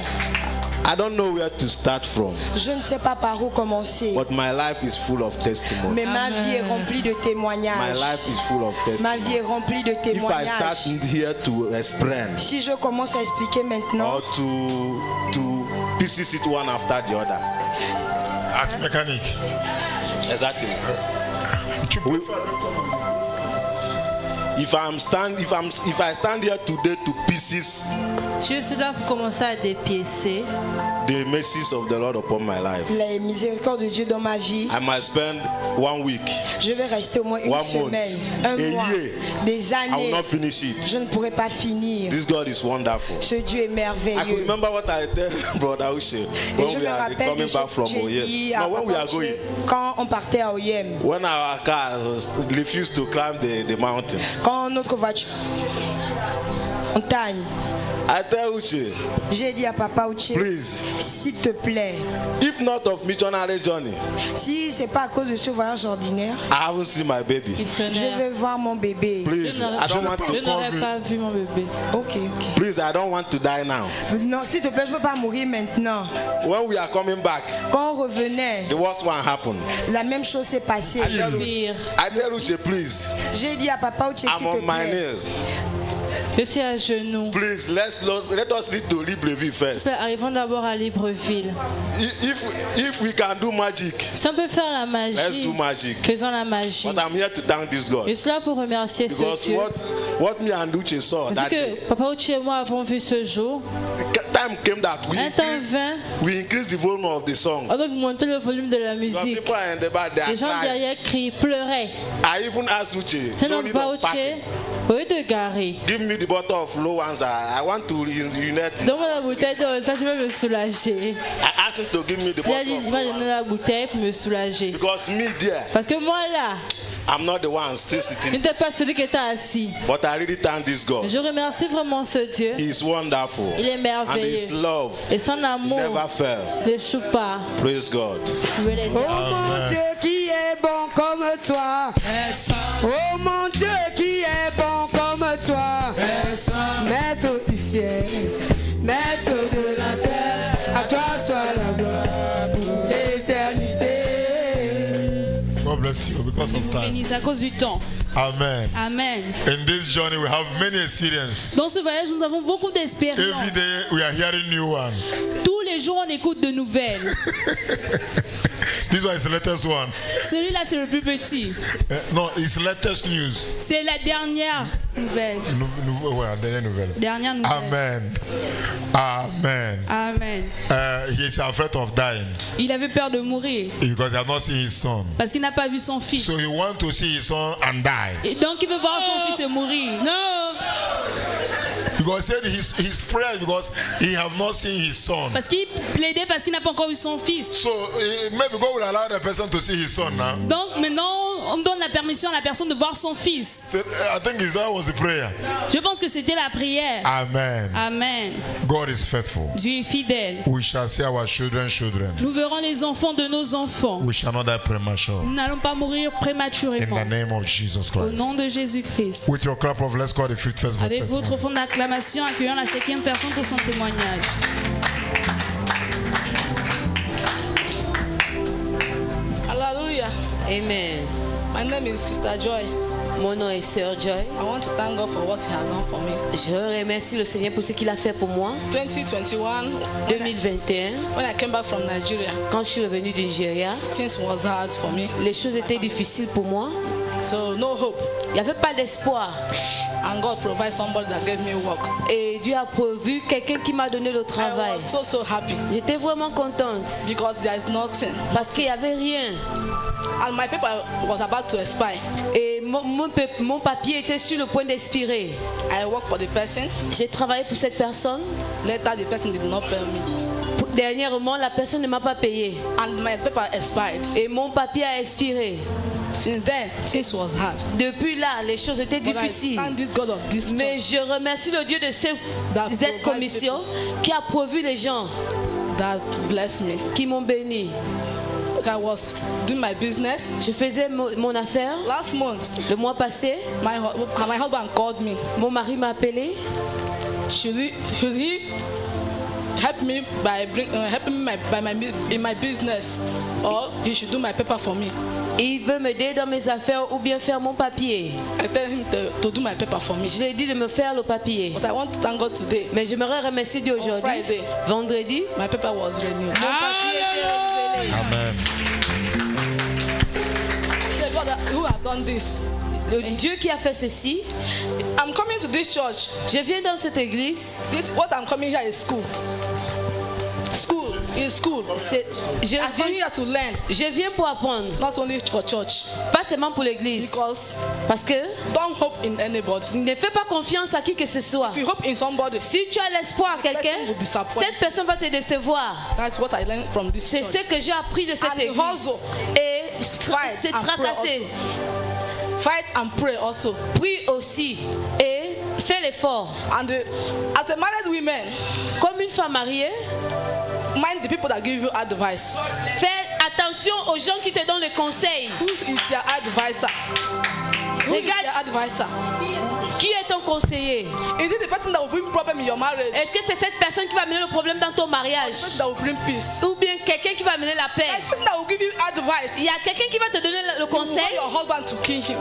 I don't know where to start from, Je ne sais pas par où commencer, but my life is full of testimony. mais ma vie est remplie de My témoignages. life is full of Ma vie testimony. est remplie de If I témoignages. start here to explain Si je commence à expliquer maintenant, or to pieces it one after the other. As mechanic. Exactly. If I stand here today to pieces Je suis là pour commencer à dépiécer the mercies of the Lord upon my life, les miséricordes de Dieu dans ma vie, I might spend 1 week, je vais rester au moins une 1 month, semaine, un a mois, year. des I will années. not finish it. Je ne pourrai pas finir. This God is wonderful. Ce Dieu est I could merveilleux. remember what I tell Brother Ushe Et when je we me are rappelle de coming ce back que from j'ai dit Oyem. à No, when we Papa are going, Dieu quand on partait à Oyem, when our cars refuse to climb the mountain, quand notre voiture montagne, I tell Uche, j'ai dit à Papa Uche, please, s'il te plaît, if not of missionary journey, si c'est pas à cause de ce voyage ordinaire, I haven't seen my baby. je vais voir mon bébé. Please, I don't want Je to n'aurais pas vu mon bébé. Ok. Please, I don't want to die now. Non, s'il te plaît, je ne peux pas mourir maintenant. When we are coming back, Quand on revenait, the worst one happened. la même chose s'est passée. I tell Pire. Uche, please, J'ai dit à Papa Uche, s'il I'm te on my plaît, knees. Je suis à genoux. Please, let us lead to Libreville first. Arrivons d'abord à Libreville. If we can do magic, Si on peut faire la let's do magie, magic. faisons la magie. But I'm here to thank this God. Je suis là pour remercier ce Because Dieu. what me and Uche saw Parce that day, que Papa Uchi et moi avons vu ce jour. time came that Un temps vint, we increased the volume of the song. on a monté le volume de la Some musique. people are in the back, they are Les gens crying. derrière crient, pleuraient. I even asked Uche, Et no donc need of Papa packing. Uchi, au lieu de garer, Give me the bottle of low ones. I want to unite. donne-moi la bouteille de ça, je vais me soulager. I asked him to give me the Il a dit, bottle il m'a of donné la bouteille pour me soulager. because me there, Parce que moi là, I'm not the one still je sitting. n'étais pas celui qui était assis. But I really thank this God. Je remercie vraiment ce Dieu. He is wonderful. Il est And his merveilleux. love Et son amour never fail. n'échoue pas. Praise God. Loué Oh l'Éternel. mon Dieu qui est bon comme toi. Oh mon Dieu qui est bon comme toi. Maître du ciel, maître de la terre, à toi soit la gloire pour l'éternité. God bless you because of time. Bénisse à cause du temps. Amen. Amen. In this journey, we have many experiences. Dans ce voyage, nous avons beaucoup Every d'expériences. day, we are hearing new one. Tous les jours, on écoute de nouvelles. This one is the latest one. Celui-là, c'est le plus petit. No, it's latest news. C'est la dernière nouvelle. Dernière nouvelle. Dernière nouvelle. Amen. Amen. Amen. He's afraid of dying Il avait peur de mourir because he has not seen his son. parce qu'il n'a pas vu son fils. So he wants to see his son and die. Et donc, il veut voir son fils mourir. Non. Because he said his prayer because he have not seen his son. Parce qu'il plaidait parce qu'il n'a pas encore vu son fils. So maybe God will allow the person to see his son now. Donc maintenant, on donne la permission à la personne de voir son fils. So, I think that was the prayer. Je pense que c'était la prière. Amen. Amen. God is faithful. Dieu est fidèle. We shall see our children. Nous verrons les enfants de nos enfants. We shall not die premature. Nous n'allons pas mourir In prématurément. the name of Jesus Au Christ. nom de Jésus-Christ. With your clap of let's call the fifth first Avec verse. votre fond d'acclamation, accueillons la 5e personne pour son témoignage. Hallelujah. Amen. My name is Sister Joy. Mon nom est Sœur Joy. I want to thank God for what He has done for me. Je remercie le Seigneur pour ce qu'il a fait pour moi. 2021, 2021, when I came back from Nigeria, quand je suis revenue du Nigeria, things was hard for me. les choses étaient difficiles pour moi. So no hope. Il n'y avait pas d'espoir. And God provided somebody that gave me work. Et Dieu a pourvu quelqu'un qui m'a donné le I travail. was so happy J'étais vraiment contente because there is nothing. parce qu'il n'y avait rien. And my paper was about to expire. Et mon papier était sur le point d'expirer. I worked for the person. J'ai travaillé pour cette personne. Later, the person did not pay me. Dernièrement, la personne ne m'a pas payé. And my paper expired. Et mon papier a expiré. Since then, things was hard. Depuis là, les choses étaient But I difficiles. thank this God of this Mais church je remercie le Dieu de cette commission qui a pourvu les gens that blessed me. qui m'ont béni. I was doing my business. Je faisais mon affaire. Last month, Le mois passé, my husband called me. mon mari m'a appelé. Should he help me by helping me in my business, or he should do my paper for me? Il veut m'aider dans mes affaires ou bien faire mon papier. I tell him to do my paper for me. Je lui ai dit de me faire le papier. But I want to thank God today. Mais j'aimerais remercier Dieu aujourd'hui. Friday. Vendredi, My paper was renewed. mon papier était renouvelé. Amen. Say, God, who have done this? Le Dieu qui a fait ceci, I'm coming to this church. je viens dans cette église. What I'm coming here is school. School is school. Je I'm coming viens, here to learn, je viens pour apprendre, not only for church. pas seulement pour l'église. Because Parce que don't hope in anybody. ne fais pas confiance à qui que ce soit. If you hope in somebody, Si tu as l'espoir à quelqu'un, person will disappoint. cette personne va te décevoir. that's what I learned from this C'est church. ce que j'ai appris de cette And église. hustle. Et Fight c'est and pray tracasser. Fight and pray also. Prie aussi. Et fais l'effort. And as a married woman, Comme une femme mariée, mind the people that give you advice. fais attention aux gens qui te donnent les conseils. Who is your advisor? Who is Regarde. your advisor? Qui est ton conseiller? Is it the person that will bring problem in your marriage? Est-ce que c'est cette personne qui va amener le problème dans ton The mariage? person that will bring peace? Ou bien quelqu'un qui va amener la paix? The person that will give you advice. Il y a quelqu'un qui va te donner le You will hold conseil. your husband to kill him.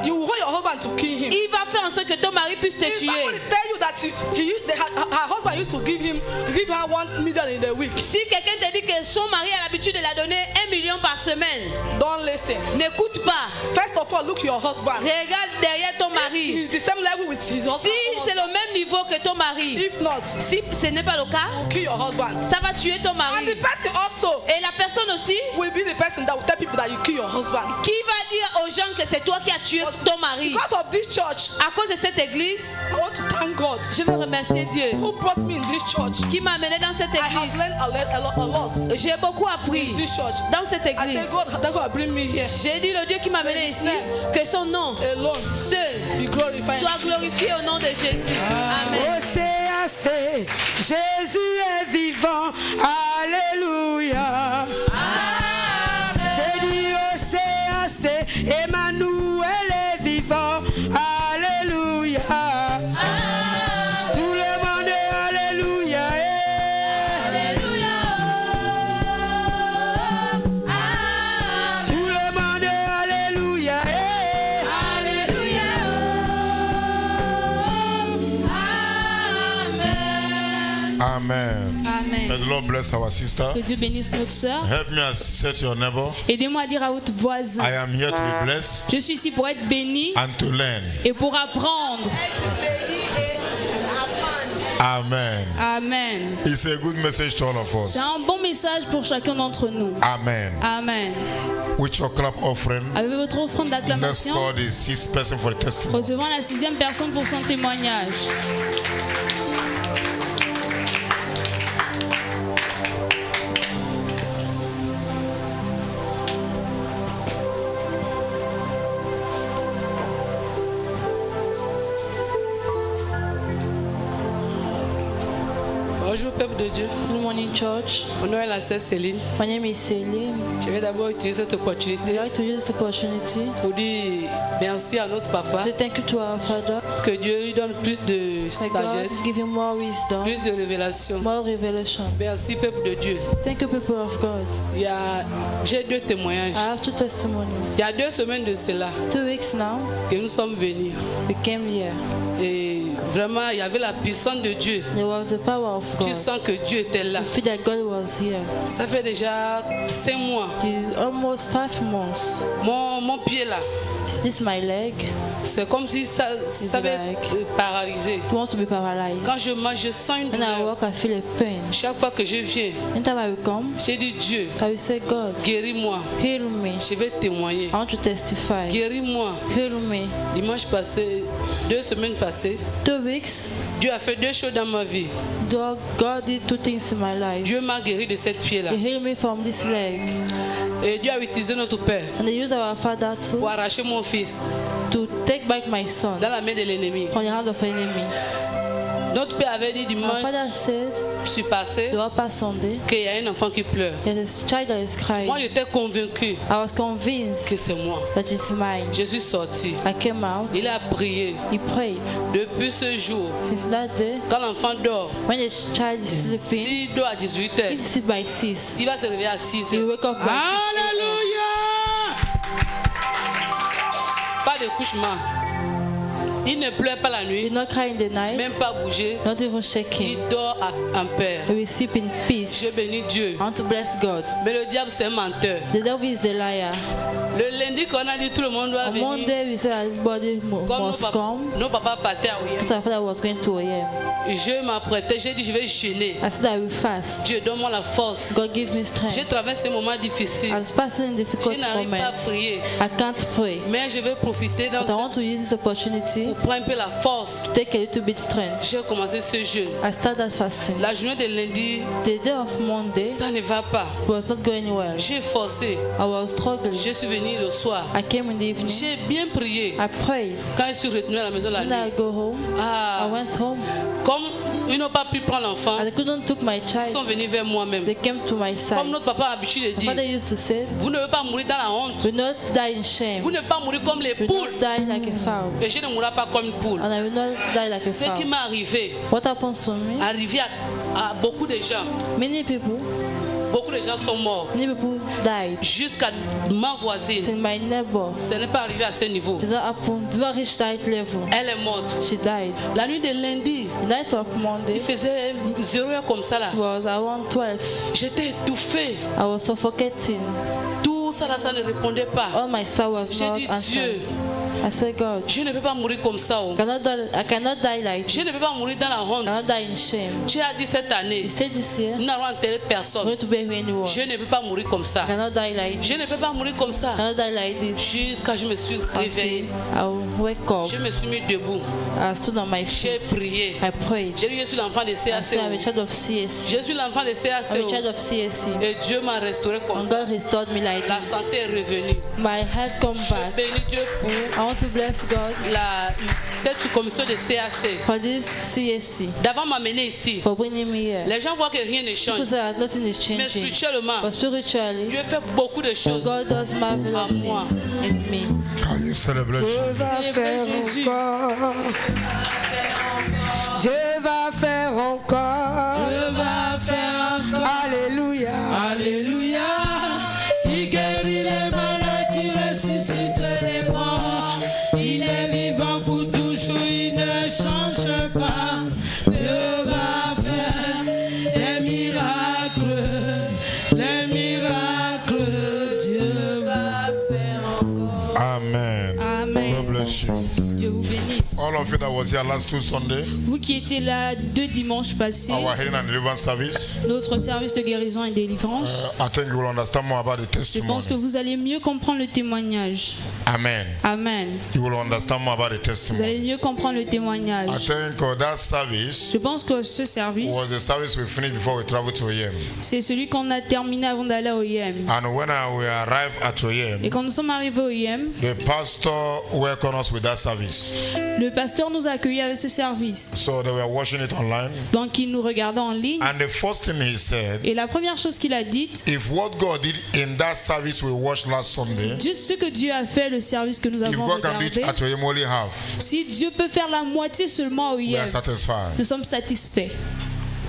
You will hold your husband to kill him. Il va faire en sorte que ton mari puisse te If somebody tuer. tell you that her husband used to give her 1 million in a week, Si quelqu'un te dit que son mari a l'habitude de la donner 1 million par semaine, don't listen. n'écoute pas. First of all, look your husband. Regarde derrière ton mari. He's the same level with his Si c'est le même niveau que ton mari, If not, si ce n'est pas le cas, kill your husband. ça va tuer ton And mari. the person also Et la personne aussi will be the person that will tell people that you kill your husband. qui va dire aux gens que c'est toi qui as tué ton mari. Because of this church, À cause de cette église, I want to thank God je veux remercier Dieu who brought me in this church. qui m'a amené dans cette I have église. learned a lot J'ai beaucoup appris in this church. dans cette I église. said, God, that God bring me here J'ai dit le Dieu qui m'a amené ici, que son nom alone. seul Be glorified. soit glorifié au nom de Jésus. Amen. Océacé, Jésus est vivant. Alléluia. J'ai dit Océacé, Emmanuel est vivant. Alléluia. Tout le monde est Alléluia. Tout le monde est Alléluia. Amen. Amen. May the Lord bless our sister. Que Dieu bénisse notre sœur. Help me say to your neighbor, Aidez-moi à dire à votre voisin, I am here to be blessed je suis ici pour être béni and to learn. et pour apprendre. Amen. Amen. It's a good message to all of us. C'est un bon message pour chacun d'entre nous. Amen. Amen. With your clap offering, Avec votre offrande let's d'acclamation, call the sixth person for the testimony. recevons la 6e personne pour son témoignage. Bonjour peuple de Dieu. Good morning, church. Mon nom est la sœur Céline. My name is Celine. Je vais d'abord utiliser cette I'd opportunité like to use this opportunity pour dire merci à notre papa. to say thank you to our Father. Que Dieu lui donne plus de May God sagesse, give him more wisdom, plus de révélation. more revelation. Merci peuple de Dieu. Thank you, people of God. J'ai 2 témoignages. I have 2 testimonies. Il y a 2 semaines de cela 2 weeks now, que nous sommes venus. we came here. Et vraiment, il y avait la puissance de Dieu. There was the power of Tu God. sens que Dieu était là. You feel that God was here. Ça fait déjà 5 mois. It is almost 5 months. Mon pied là, This is my leg. c'est comme si ça avait paralysé. It wants to be paralyzed. Quand je marche, je sens une When I douleur. walk, I feel a pain. Chaque fois que je viens, Anytime I will come, j'ai dit Dieu, I will say, God, guéris-moi. heal me. Je vais témoigner. I want to testify. Guéris-moi. Heal me. Dimanche passé, 2 semaines passées, 2 weeks, Dieu a fait 2 choses dans ma vie. God did 2 things in my life. Dieu m'a guéri de cette pied-là. He healed me from this leg. Et Dieu a utilisé notre Père And they used our Father too pour arracher mon fils to take back my son dans la main de l'ennemi. from the hands of enemies. Notre Père avait dit My dimanche, father said, je suis passé, the upper Sunday, qu'il y a un enfant qui pleure. there's a child that is crying. Moi, j'étais convaincu I was convinced que c'est moi. that it's mine. Je suis sorti. I came out. Il a prié. He prayed. Depuis ce jour, Since that day, quand l'enfant dort, when the child is sleeping, s'il dort à 18h, if he sleep by 6, il va se réveiller à 6h. he wake up by 6. Alléluia. Pas de couchement. Il ne pleure pas la He nuit, did not cry in the même night, pas bouger. not even Il shaking. dort en paix. He will sleep in Je peace. bénis Dieu. I want to bless God. Mais le diable, c'est un menteur. The devil is the liar. Le lundi qu'on a dit tout le monde doit On venir, Monday, we said everybody comme must come. nos papas partaient à Because Ouya. our father was going to OEM. Je m'apprêtais, j'ai dit je vais jeûner. I said I will fast. Dieu, donne-moi la force. God give me J'ai strength. traversé ces moments difficiles. I was passing Je difficult n'arrive pas à moments. prier. I can't pray. Mais je vais profiter dans But I want to use this opportunity pour prendre un peu la force. to take a little bit strength. J'ai commencé ce jeûne. I started fasting. La journée de lundi, The day of Monday ça ne va pas. was not going well. J'ai forcé. I was struggling. Je suis venu le soir. I came in the evening. J'ai bien prié. I prayed. Quand je suis retourné à la maison la When I nuit, go home, I ah, went home. comme ils n'ont pas pu prendre l'enfant, As I couldn't took my ils sont child, venus vers moi-même. they came to my Comme side. notre papa a l'habitude de My father dire, used to say, vous ne pouvez pas mourir dans la honte. "Will not die in shame. Vous ne pouvez pas mourir comme les Will poules. not die like a fowl, Et je ne mourrai pas comme une poule. and I will not die like a Ce qui fowl." m'est arrivé, What happens to me? arrivé à beaucoup de gens. Many people sont morts. Many people died. Jusqu'à ma voisine. Till my neighbor. Ce n'est pas arrivé à ce niveau. Did not happen. Did not reach that level. Elle est morte. She died. La nuit de lundi. The night of Monday. Il faisait 0 heure comme ça là. It was around 12. J'étais étouffé. I was suffocating. Tout ça là, ça ne répondait pas. All my soul was J'ai not dit answered. Dieu. I said, God, Je ne peux pas mourir comme ça. Oh. I cannot die like Je ne this. peux pas mourir dans la honte. I cannot die in shame. Tu as dit cette année, You said this year, nous n'allons enterrer I'm personne. going to bury anyone. Je ne peux pas mourir comme ça. I cannot die like Je ne this. peux pas mourir comme ça. I cannot die like this. Jusqu'à ce que je me suis réveillé. I'll wake up. Je me suis mis debout. I stood on my J'ai feet. prié. I prayed. J'ai dit, je suis l'enfant de I said, I'm a CAC. child of CSC. Je suis l'enfant de CAC. I'm a child of CSC. Et Dieu m'a restauré comme And ça. God restored me like La this. santé est revenue. My health come Je back. bénis Dieu pour I want to bless God cette commission de CAC. for this CSC, D'avoir m'amener ici. for bringing me here. Les gens voient que rien ne change. People say that nothing is Mais changing. spirituellement, But spiritually, Dieu fait beaucoup de choses. God does marvelous À moi. things in me. Can you celebrate? Dieu va faire Jésus. encore. Dieu va faire encore. Dieu va faire encore. Alléluia. Alléluia. Il guérit les maladies, ressuscite les morts. Il est vivant pour toujours, il ne change pas. Dieu va faire des miracles, les miracles. Dieu va faire encore. Amen. Amen. God bless you. Dieu vous bénisse. All of you that was here last 2 Sunday, Vous qui étiez là 2 dimanches passés, our healing and deliverance service, notre service de guérison et délivrance, I think you will understand more about the je pense que testimony. vous allez mieux comprendre le témoignage. Amen. Amen. You will understand more about the Vous allez testimony. mieux comprendre le I témoignage. think that service Je pense que ce service, was the service we finished before we traveled to Oyem. c'est celui qu'on a terminé avant d'aller au IEM. And when we arrived at Oyem, Et quand nous sommes arrivés au IEM, the pastor welcomed us with that service. le pasteur nous a accueillis avec ce service. So they were watching it online. Donc il nous regardait en ligne. And the first thing he said, Et la première chose qu'il a dite, if what God did in that service we watched last Sunday, ce que Dieu a fait, le service que nous if avons God can do it regardé, at Oyem only half, si Dieu peut faire la moitié seulement au we IEM, are satisfied. nous sommes satisfaits.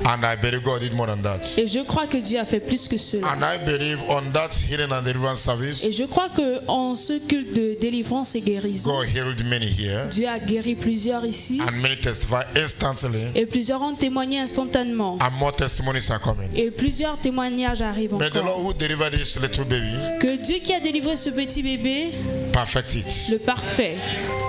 And I believe God did more than that. Et je crois que Dieu a fait plus que cela. And I believe on that healing and deliverance service, Et je crois que en ce culte de délivrance et guérison, God healed many here, Dieu a guéri plusieurs ici and many testify instantly, et plusieurs ont témoigné instantanément. and more testimonies are coming. Et plusieurs témoignages arrivent May the Lord encore. who delivered this little baby Que Dieu qui a délivré ce petit bébé, perfect it. le parfait.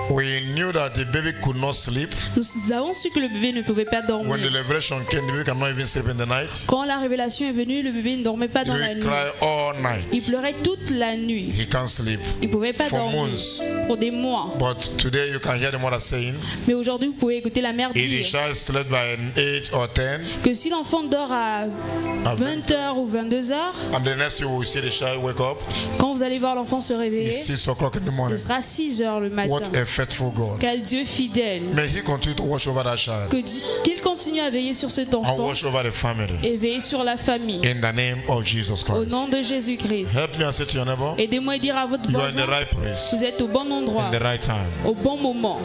We knew that the baby could not sleep. Nous avons su que le bébé ne pouvait pas When the dormir. revelation came, the baby cannot even sleep in the night. Quand la révélation est venue, le bébé ne dormait pas He dans la will nuit. cry all Il night. pleurait toute la nuit. He can't sleep Il ne pouvait pas for dormir months. pour des mois. But today you can hear the mother saying, Mais aujourd'hui, vous pouvez écouter la mère if the dire child slept by an 8 or 10, que si l'enfant dort à 20h ou 22h, and the next thing we will see the child wake up, quand vous allez voir l'enfant se réveiller, it's 6 o'clock in the ce morning. sera 6h le matin. What a faithful God. Quel Dieu fidèle. May He continue to watch over that child Qu'il continue à veiller sur cet and enfant watch over the family. et veiller sur la famille. In the name of Jesus Au Christ. nom de Jésus-Christ. Help me and say to your neighbor, Aidez-moi à dire à votre you are in the voisin, right place, vous êtes au bon endroit, in the right time. au bon moment.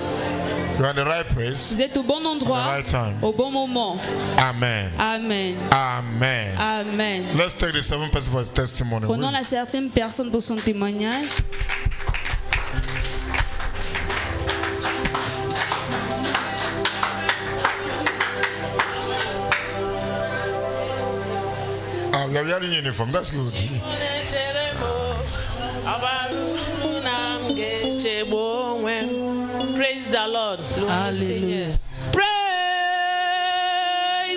You are in the right place, Vous êtes au bon at the endroit, right time. au bon moment. Amen. Amen. Amen. Amen. Let's take the 7th person for his testimony. Prenons la Please. 7e personne pour son témoignage. You are wearing uniform. That's good. Praise the Lord. Hallelujah. Praise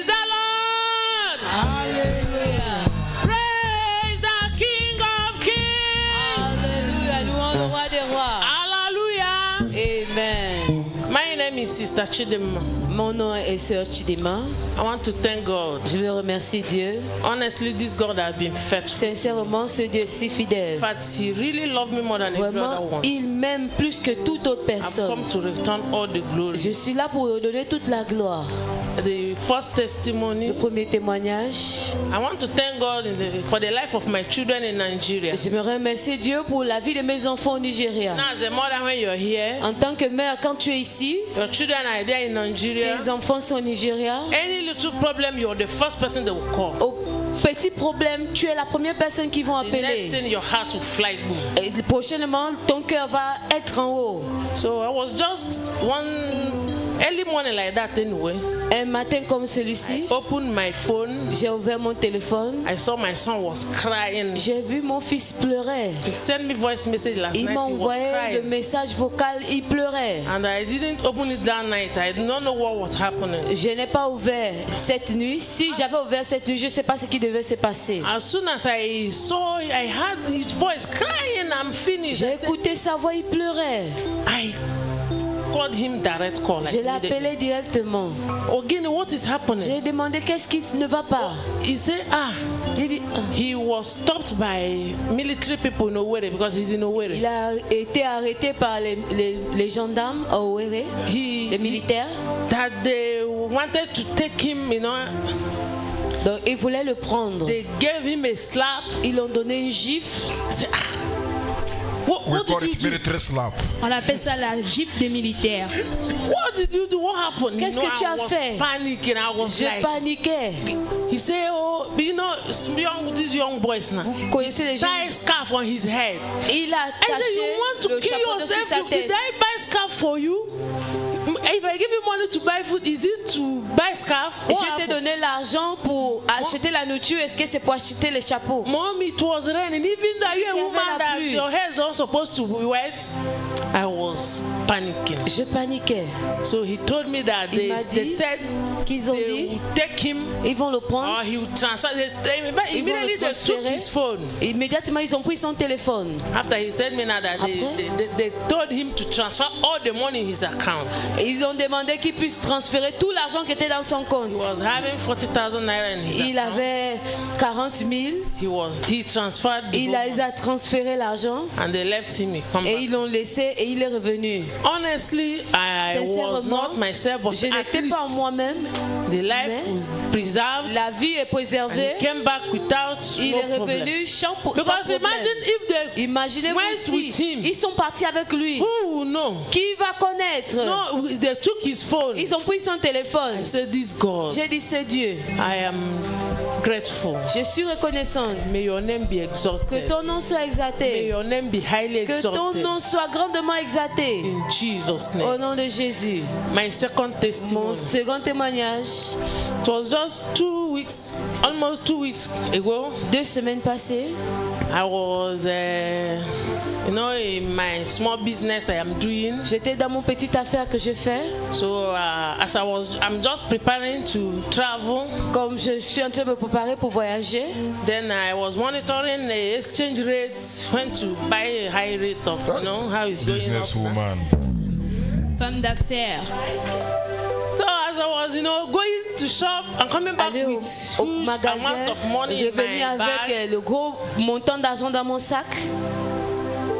the Lord. Hallelujah. Praise the King of Kings. Alléluia, louons le roi des rois. Hallelujah. Amen. My name is Sister Chidima. Mon nom est Sœur Chidima. I want to thank God. Je veux remercier Dieu. Honestly, this God has been faithful. Sincèrement, ce Dieu est si fidèle. In fact, He really loved me more than every other Vraiment, one. il m'aime plus que toute autre I've personne. come to return all the glory. Je suis là pour lui donner toute la gloire. The first testimony. Le premier témoignage. I want to thank God for the life of my children in Nigeria. Je me remercie Dieu pour la vie de mes enfants au Nigeria. Now, as a mother, when you're here, En tant que mère, quand tu es ici, your children are there in Nigeria. tes enfants sont au Nigeria. Any little problem, you're the first person they will call. Au petit problème, tu es la première personne qu'ils vont The next appeler. thing, your heart will fly boom. Et prochainement, ton cœur va être en haut. So I was just one early morning like that anyway. Un matin comme celui-ci, I opened my phone. j'ai ouvert mon téléphone. I saw my son was crying. J'ai vu mon fils pleurer. He sent me voice message last Il night. m'a He was envoyé le crying. message vocal, il pleurait. And I didn't open it that night. I did not know what was happening. Je n'ai pas ouvert cette nuit. Si j'avais ouvert cette nuit, je ne sais pas ce qui devait se passer. As soon as I saw, I heard his voice crying. I'm finished. J'ai I said, écouté sa voix, il pleurait. I called him direct call. Je l'ai appelé directement. Again, what is happening? J'ai demandé qu'est-ce qui ne va pas. He said, Il dit, he was stopped by military people in Owerri because he's in Owerri. il a été arrêté par les gendarmes à Owerri, les militaires. That they wanted to take him, you know. Donc ils voulaient le prendre. They gave him a slap. Ils l'ont donné une gifle. We call it military slap. On appelle ça la gifle des militaires. What did you do? What happened? Qu'est-ce que tu as fait? Panicking. I was Je like, paniquais. he said, oh, you know, these young boys now. Vous connaissez les gens? Tie scarf on his head. Il a I said, attaché you want to le kill chapeau dessus yourself? sa tête. Did I buy scarf for you? If I give you money to buy food, is it to buy scarf? Je t'ai donné l'argent pour acheter la nourriture. Est-ce que c'est pour acheter les chapeaux? Mom, it was raining. Even though you're a Il y woman avait la that pluie. your hair is not supposed to be wet, I was panicking. Je paniquais. So he told me that Il m'a they dit said qu'ils ont they dit would take him ils vont le prendre. or he would transfer. Ils vont Immediately le they took transférer. his phone. Immédiatement, ils ont pris son téléphone. After he said me now that they told him to transfer all the money in his account. Ils ont demandé qu'il puisse transférer tout l'argent qui était dans son compte. He was having 40,000 naira in his Il account. avait 40 000. He transferred the Il whole a transféré l'argent and they left him. He come et back. ils l'ont laissé et il est revenu. Honestly, I was Sincèrement, not myself, but je at n'étais least pas moi-même. the life mais was preserved. La vie est And préservée. he came back without Il no est problem. revenu sans Because problème. imagine if they Imaginez-vous went with si him. ils sont partis avec lui. Who will know? Qui va connaître? No, they took his phone. Ils ont pris son téléphone. I said, this God, J'ai dit, c'est Dieu. I am grateful. Je suis reconnaissante. May your name be Que exalted. ton nom soit May exalté. your name be highly Que ton exalted. nom soit grandement exalté. In Jesus' Au name. nom de Jésus. My second Mon testimony. second témoignage. It was just 2 weeks, almost 2 weeks ago. 2 semaines passées, I was, in my small business I am doing. j'étais dans mon petite affaire que je fais. So as I'm just preparing to travel. Comme je suis en train de me préparer pour voyager, Then I was monitoring the exchange rates, went to buy a high rate of, how it's going up. Businesswoman. Femme d'affaires. So as I was, going to shop and coming back aller with au huge magasin, amount of money in revenir my avec bag, le gros montant d'argent dans mon sac.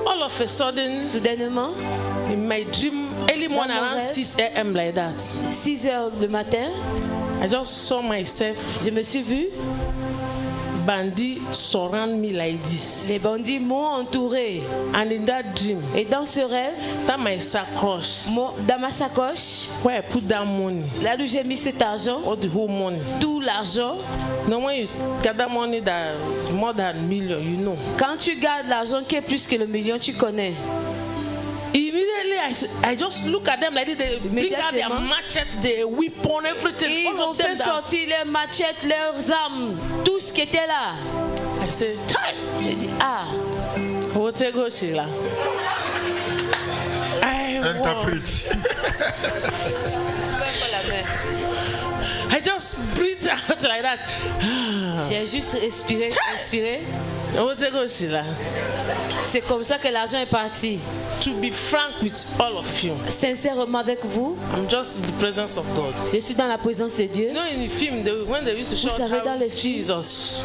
all of a sudden, Soudainement, in my dream, early morning mon around rêve, 6 a.m. like that, 6 heures le matin, I just saw myself, je me suis vue. bandits surround me like this. Les bandits m'ont entouré. And in that dream, Et dans ce rêve, that my sacoche, dans ma sacoche, where I put that money, là où j'ai mis cet argent, all the whole money. tout l'argent, Now when you gather money that is more than million, you know. quand tu gardes l'argent qui est plus que le million, tu connais. Immediately, I just look at them like this. They bring out their machetes, their weapon, everything. Ils all ont of them fait that- sortir leurs machettes, leurs armes, tout ce qui était là. I said, "Chai, J'ai dit, ah, Otego Sheila." Interpret. I just breathed out like that. j'ai juste respiré. Otego Sheila. C'est comme ça que l'argent est parti. To be frank with all of you, Sincèrement avec vous, I'm just in the presence of God. je suis dans la présence de Dieu. You know, in the film, when they used to show Vous savez, dans how les films, Jesus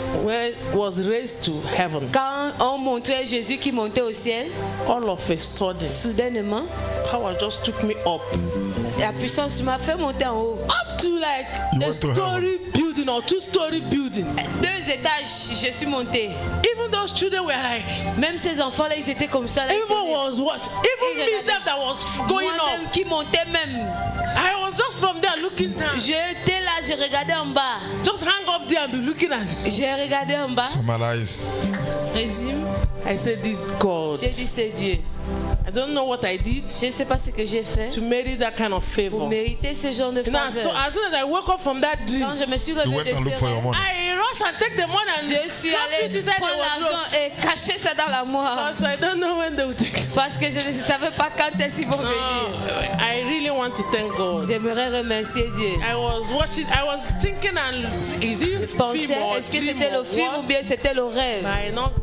was raised to heaven, quand on montrait Jésus qui montait au ciel, all of a sudden, soudainement, power just took me up. la puissance m'a fait monter en haut. Up to like You a went to story building or 2-story building. 2 étages, je suis montée. Even those children were like, Même ces enfants-là, ils étaient comme ça. Là, ils everyone étaient- was watching. Even Ils me self that was going Moi-même up. qui montais même. I was just from there looking down. J'étais là, je regardais en bas. Just hang up there and be looking at it. J'ai regardé en bas. Summarize. Résume. I said, this God, J'ai dit, c'est Dieu. I don't know what I did Je ne sais pas ce que j'ai fait to merit that kind of pour favor. mériter ce genre de You know, so faveur. as soon as I woke up from that dream, Quand je me suis You réveillée went de and looked for your ce money. I rush and take the money and je suis drop allée it inside prendre the wardrobe. l'argent et cacher ça dans l'armoire. Because I don't know when they will take it. Parce que je ne savais pas quand est-ce qu'ils vont venir. No, I really want to thank God. J'aimerais remercier Dieu. I was thinking, and is it Je pensais, film or est-ce que dream c'était le or film ou what? bien c'était le rêve?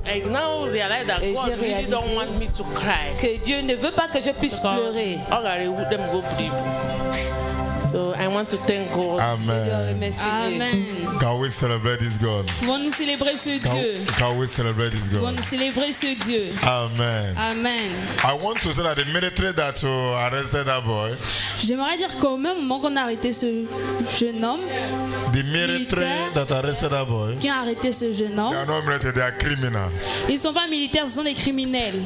I now realize that Et God j'ai really réalisé don't want me to cry. Que Dieu ne veut pas que je puisse pleurer. Because all I would them go deep. So I want to thank God. Je dois Amen. remercier Dieu. Amen. Can we celebrate this God? Pouvons-nous célébrer ce Dieu? Can we celebrate this God? Pouvons-nous célébrer ce Dieu? Amen. Amen. I want to say that the military that arrested that boy, J'aimerais dire qu'au même moment qu'on a arrêté ce jeune homme, the military that arrested that boy, qui a arrêté ce jeune they homme, are not military, they are criminal. ils ne sont pas militaires, ce sont des criminels.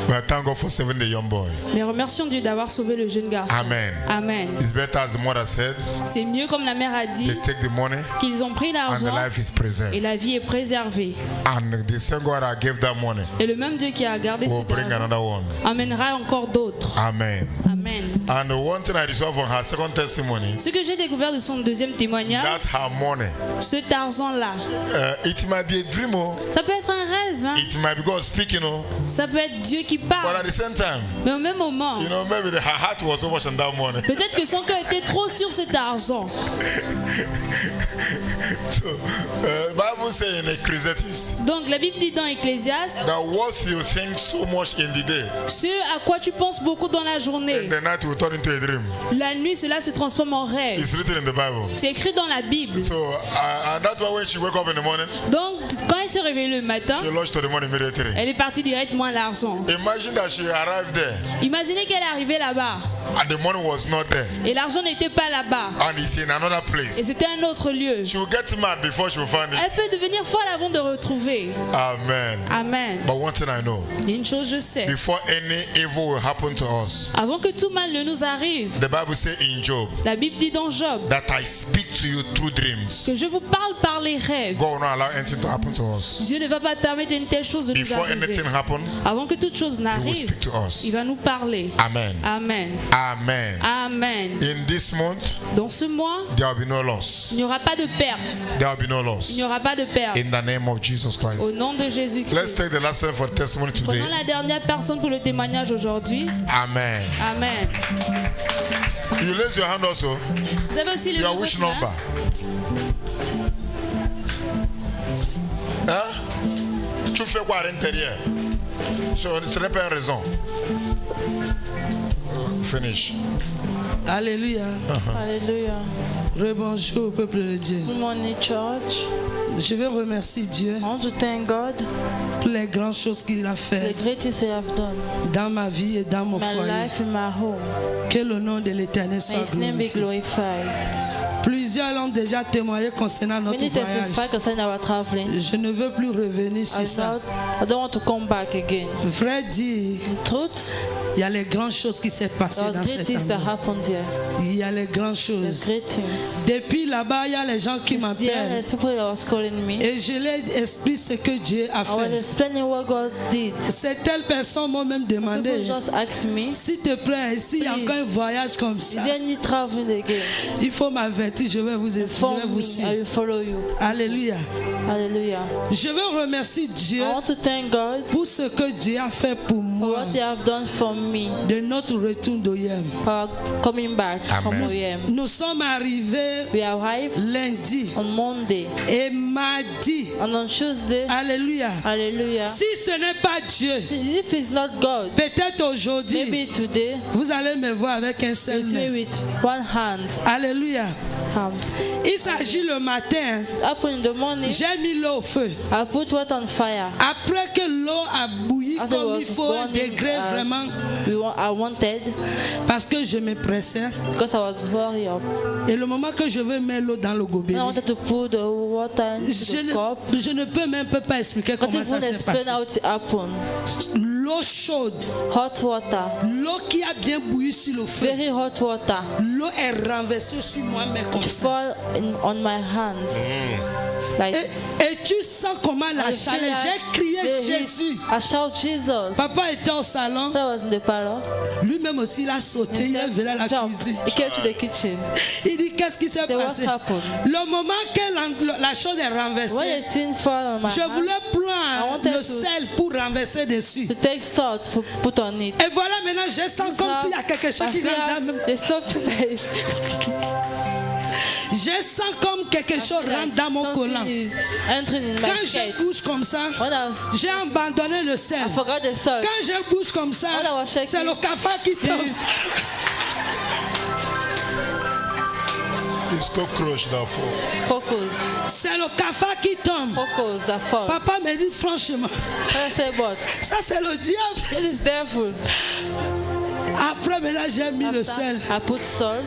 But thank God for saving the young boy. Mais remercions Dieu d'avoir sauvé le jeune garçon. Amen. Amen. It's better, as the mother said, C'est mieux, comme la mère a dit, they take the money qu'ils ont pris and the l'argent life is et preserved. la vie est préservée. And the same God that gave that money Et le même Dieu qui a gardé will cet bring argent another one. amènera encore d'autres. Amen. Amen. And the one thing I discovered from her second testimony, Ce que j'ai découvert de son deuxième témoignage, that's her money. cet argent-là, It might be a dream, oh. ça peut être un rêve, hein? It might be God speaking, oh. Ça peut être Dieu qui But parle. at the same time, Mais au même moment, you know, maybe her heart was so much on that money. peut-être que son cœur était trop sur cet argent. So, Bible says in Ecclesiastes Donc la Bible dit dans Ecclésiaste, that what you think so much in the day, ce à quoi tu penses beaucoup dans la journée, in the night will turn into a dream. la nuit cela se transforme en rêve. It's written in the Bible. C'est écrit dans la Bible. So, and that's why when she woke up in the morning, Donc quand elle se réveille le matin, she rushed to the money immediately. elle est partie directement à l'argent. Imagine that she arrived there Imaginez qu'elle est arrivée là-bas and the money was not there, et l'argent n'était pas là-bas and it's in another et place. c'était un autre lieu. She will get mad before she will find Elle it. peut devenir folle avant de retrouver. Amen. Amen. But one thing I know, Il y a une chose je sais. before any evil will happen to us, Avant que tout mal ne nous arrive, the Bible says in Job la Bible dit dans Job that I speak to you through dreams. que je vous parle par les rêves. God will not allow anything to happen to us. Dieu ne va pas permettre une telle chose de nous Before arriver. anything happens, Avant que toute chose He will n'arrive, speak to us. il va nous parler. Amen. Amen. Amen. Amen. In this month, Dans ce mois, there will be no loss. il n'y aura pas de perte. There will be no Il loss. n'y aura pas de perte. In the name of Jesus Au Christ. nom de Let's Jésus-Christ. take the last one for testimony today. Prenons la dernière personne pour le témoignage aujourd'hui. Amen. Amen. You raise your hand also. Vous avez aussi le Your numéro wish de main? number. Hein? Tu fais quoi à l'intérieur? Ce n'est pas une raison. Finish. Alléluia. Alléluia. Rebonjour au peuple de Dieu. Good morning, church. Je veux remercier Dieu I want to thank God pour les grandes choses qu'il a for fait the great things He have done. dans ma vie et dans mon My foyer. life in my home. Que le nom de l'Éternel May soit His name be glorifié. glorified. Plusieurs ont déjà témoigné concernant notre Many voyage. testify concerning our traveling. Je ne veux plus revenir sur ça. I don't want to come back again. Vrai dit, In truth, il y a les grandes choses qui s'est passées there was dans great cet things that endroit. happened there. Il y a les grandes There's choses. great things. Depuis là-bas, il y a les gens qui There, m'appellent. there's people that was calling me. Et je leur explique ce que Dieu a I was fait. explaining what God did. C'est telle personne m'ont même demandé, People just asked me, s'il te plaît, s'il y a Please. encore un voyage comme is ça, there any traveling again? il faut m'avertir, je vais vous expliquer, je vais Inform vous me, suivre. I will follow you. Alléluia. Hallelujah. Je veux remercier Dieu I want to thank God pour ce que Dieu a fait pour for moi what He have done for me. de notre retour d'Oyem. For coming back from Amen. OEM. Nous sommes arrivés We arrived lundi on Monday et mardi. and on Tuesday. Alléluia. Hallelujah. Si ce n'est pas Dieu, If it's not God, peut-être aujourd'hui, maybe today vous allez me voir avec un seul you see me main. with one hand. Alléluia. Hands. Il s'agit le matin, It happened in the morning. j'ai mis l'eau au feu. I put water on fire. Après que l'eau a bouilli As it comme was il faut, un burning degré as vraiment, I wanted, parce que je me pressais. because I was hurry up. Et le moment que je veux mettre l'eau dans le gobelet, And I wanted to put the water into the cup. je ne peux même pas expliquer Not comment ça even s'est explain passé. how it happened. L'eau chaude, Hot water, l'eau qui a bien bouilli sur le feu, very hot water, l'eau est renversée sur moi, mais comme ça. fall on my hands. Like Et tu sens comment la chaleur. J'ai crié Jésus. I shout Jesus. Papa était au salon. I was in the parlor. Lui-même aussi, il a sauté. Il est venu à la cuisine. He came to the kitchen. Il dit qu'est-ce qui s'est passé? Le moment que la chose est renversée, When the thing fall on my je voulais hand, prendre le sel pour renverser dessus. to take salt to put on it. Et voilà, maintenant, je sens comme s'il y a quelque chose qui vient dans There's something that is Je sens comme quelque chose rentre dans mon collant. entering in my Quand je shirt. bouge comme ça, When I was, j'ai abandonné le sel. I forgot the salt. Quand je bouge comme ça, When I was shaking, c'est le cafard qui tombe. It's cockroach that fall. Cockles. C'est le cafard qui tombe. Cockles that fall. Papa me dit franchement, I say, but ça c'est le diable. this is devil. Après maintenant j'ai mis le sel. I put salt.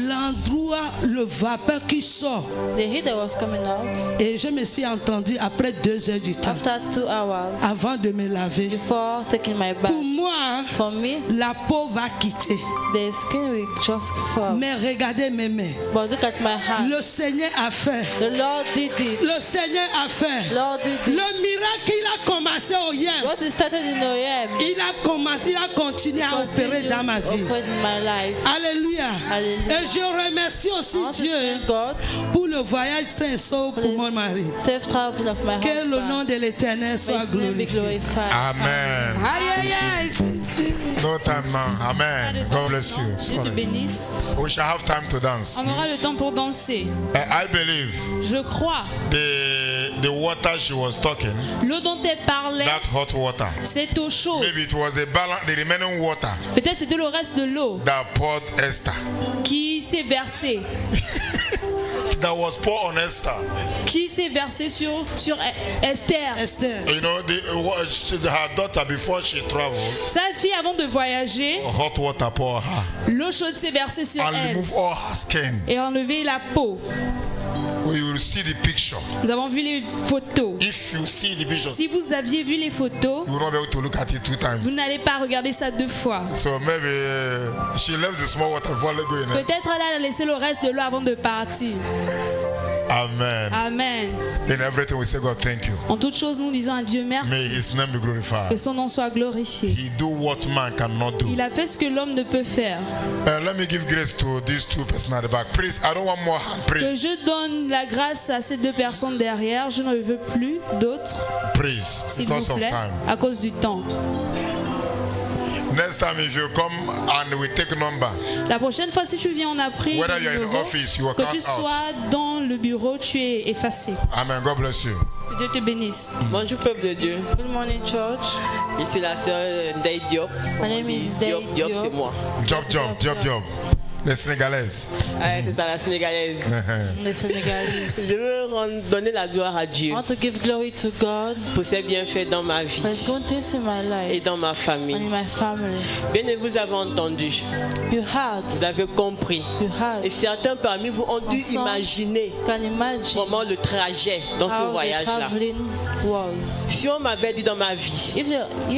L'endroit, le vapeur qui sort. The heat that was coming out. Et je me suis entendu après 2 heures du temps. After 2 hours. Avant de me laver. Before taking my bath. Pour moi, for me, la peau va quitter. the skin will just fall. Mais regardez mes mains. But look at my hand. Le Seigneur a fait. The Lord did it. Le Seigneur a fait. Lord did it. Le miracle qu'il a commencé au Yem. What is started in OM. Il a commencé, il a continué à opérer dans ma vie. In my life. Alléluia. Hallelujah. Et je remercie aussi Dieu God pour le voyage saint et sauf pour mon mari. Safe travel of my Que le nom husband. de l'Éternel soit May his name be glorifié. glorified. Amen. Aïe, aïe, aïe. No time now. Amen. God bless you. Dieu te Sorry. bénisse. We shall have time to dance. On aura le temps pour danser. I believe Je crois. the water she was talking, L'eau dont elle parlait, that hot water, cette eau chaude. maybe it was the remaining water Peut-être c'était le reste de l'eau that poured Esther, qui s'est versée. that was poured on Esther. Qui s'est versée sur Esther. Esther. You know, her daughter, before she traveled, Sa fille, avant de voyager, hot water poured her l'eau chaude s'est versée sur and elle remove all her skin. et enlevé la peau. We will see the picture. Nous avons vu les photos. If you see the picture, Si vous aviez vu les photos, you will not be able to look at it 2 times. vous n'allez pas regarder ça 2 fois. So maybe she left the small water before going. Peut-être elle a laissé le reste de l'eau avant de partir. Amen. Amen. In everything we say, God, thank you. En toute chose, nous disons à Dieu May merci. His name be glorified. Que son nom soit glorifié. He do what man cannot do. Il a fait ce que l'homme ne peut faire. Let me give grace to these 2 persons at the back. Please, I don't want more hand. Que Please, je donne la grâce à ces 2 personnes derrière. Je ne veux plus d'autres, please, s'il vous because of plaît, time. à cause du temps. Next time, if you come and we take number, La prochaine fois, si tu viens, on a pris whether le you're in numéro. office, you are Que count tu out. sois dans le bureau, tu es effacé. Amen. God bless you. Que Dieu te bénisse. Bonjour peuple de Dieu. Good morning, church. Je suis la sœur Ndeye Diop. My name is Ndeye Diop, Diop. c'est moi. Job. Les Sénégalaises. C'est ça la sénégalaise. The Senegalese. Je veux donner la gloire à Dieu I want to give glory to God pour ses bienfaits dans ma vie for His good things in my et life dans ma and in famille. my family. Bien que vous avez entendu, You heard, vous avez compris. you heard. Et certains parmi vous ont dû Ensemble, imaginer Can imagine comment le trajet dans ce how the voyage-là. traveling was. Si on m'avait dit dans ma vie If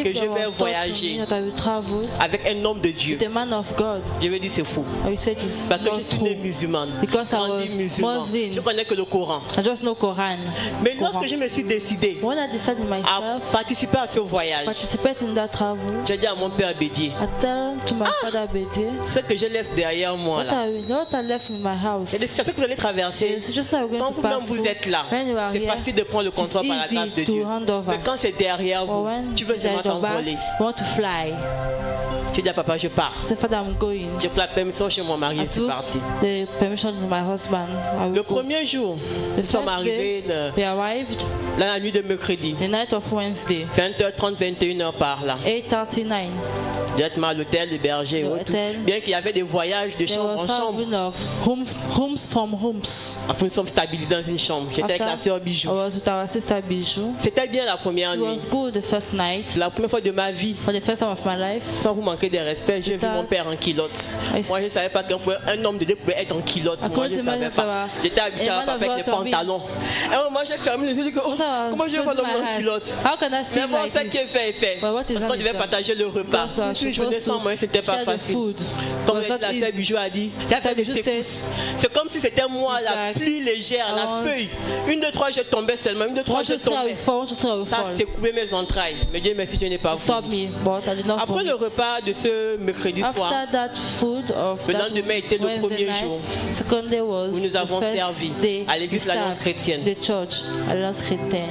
que je there vais was thought voyager to me that I will travel avec un homme de Dieu, with a man of God, je vais dire c'est fou. I will say this Parce que not je suis né true. musulmane. Because I Grandi was musulman. Muslim. Je connais que le Coran. I just know Quran. Mais lorsque je me suis décidé When I decided à myself participer à ce voyage, participate in that travel, j'ai dit à mon père Bédier, I tell to my father Bedi, ce que je laisse derrière moi là, what I left in my house. il y a des situations que vous allez traverser. It's just that we're Quand going to vous-même pass vous through. êtes là, When you are c'est here, facile de prendre le contrôle par la it's grâce de easy to Dieu. hand over. Mais quand c'est derrière Or vous, when tu veux it's at seulement your back, t'envoler. you want to fly. Tu dis à papa, je pars. Say, Father, I'm going. J'ai pris la permission chez mon mari I et je suis took parti. the permission to my husband. I will Le go. premier jour, The nous sommes first arrivés day, we arrived la nuit de mercredi, the night of Wednesday, 20h30, 21h par là. 8:39. Directement à l'hôtel, le berger et The autres. hotel. Bien qu'il y avait des voyages de There chambre en was chambre. traveling of rooms from homes. Après, nous sommes stabilisés dans une chambre. J'étais avec la sœur Bijou. I was with our sister Bijou. C'était bien la première It nuit. was good the first night. C'est la première fois de ma vie, For the first time of my life, sans vous manquer manqué de respect. J'ai vu mon père en culotte. Moi, je ne savais pas qu'un homme de Dieu pouvait être en culotte. Moi, je ne savais pas. J'étais habitué avec les pantalons. Et moi, j'ai fermé les yeux et dit comment je vais voir l'homme en culotte? Mais bon, ce qui est fait est fait. Parce qu'on devait partager le repas. Une journée sans moi, c'était pas facile. Comme la sœur Bijou a dit, c'est comme si c'était moi la plus légère, la feuille. 1, 2, 3, je tombais seulement. 1, 2, 3, je tombais. Ça s'est coupé mes entrailles. Mais Dieu merci, je n'ai pas voulu. Après le repas de ce mercredi soir, le lendemain était le premier jour où nous avons servi à l'église de l'Alliance chrétienne.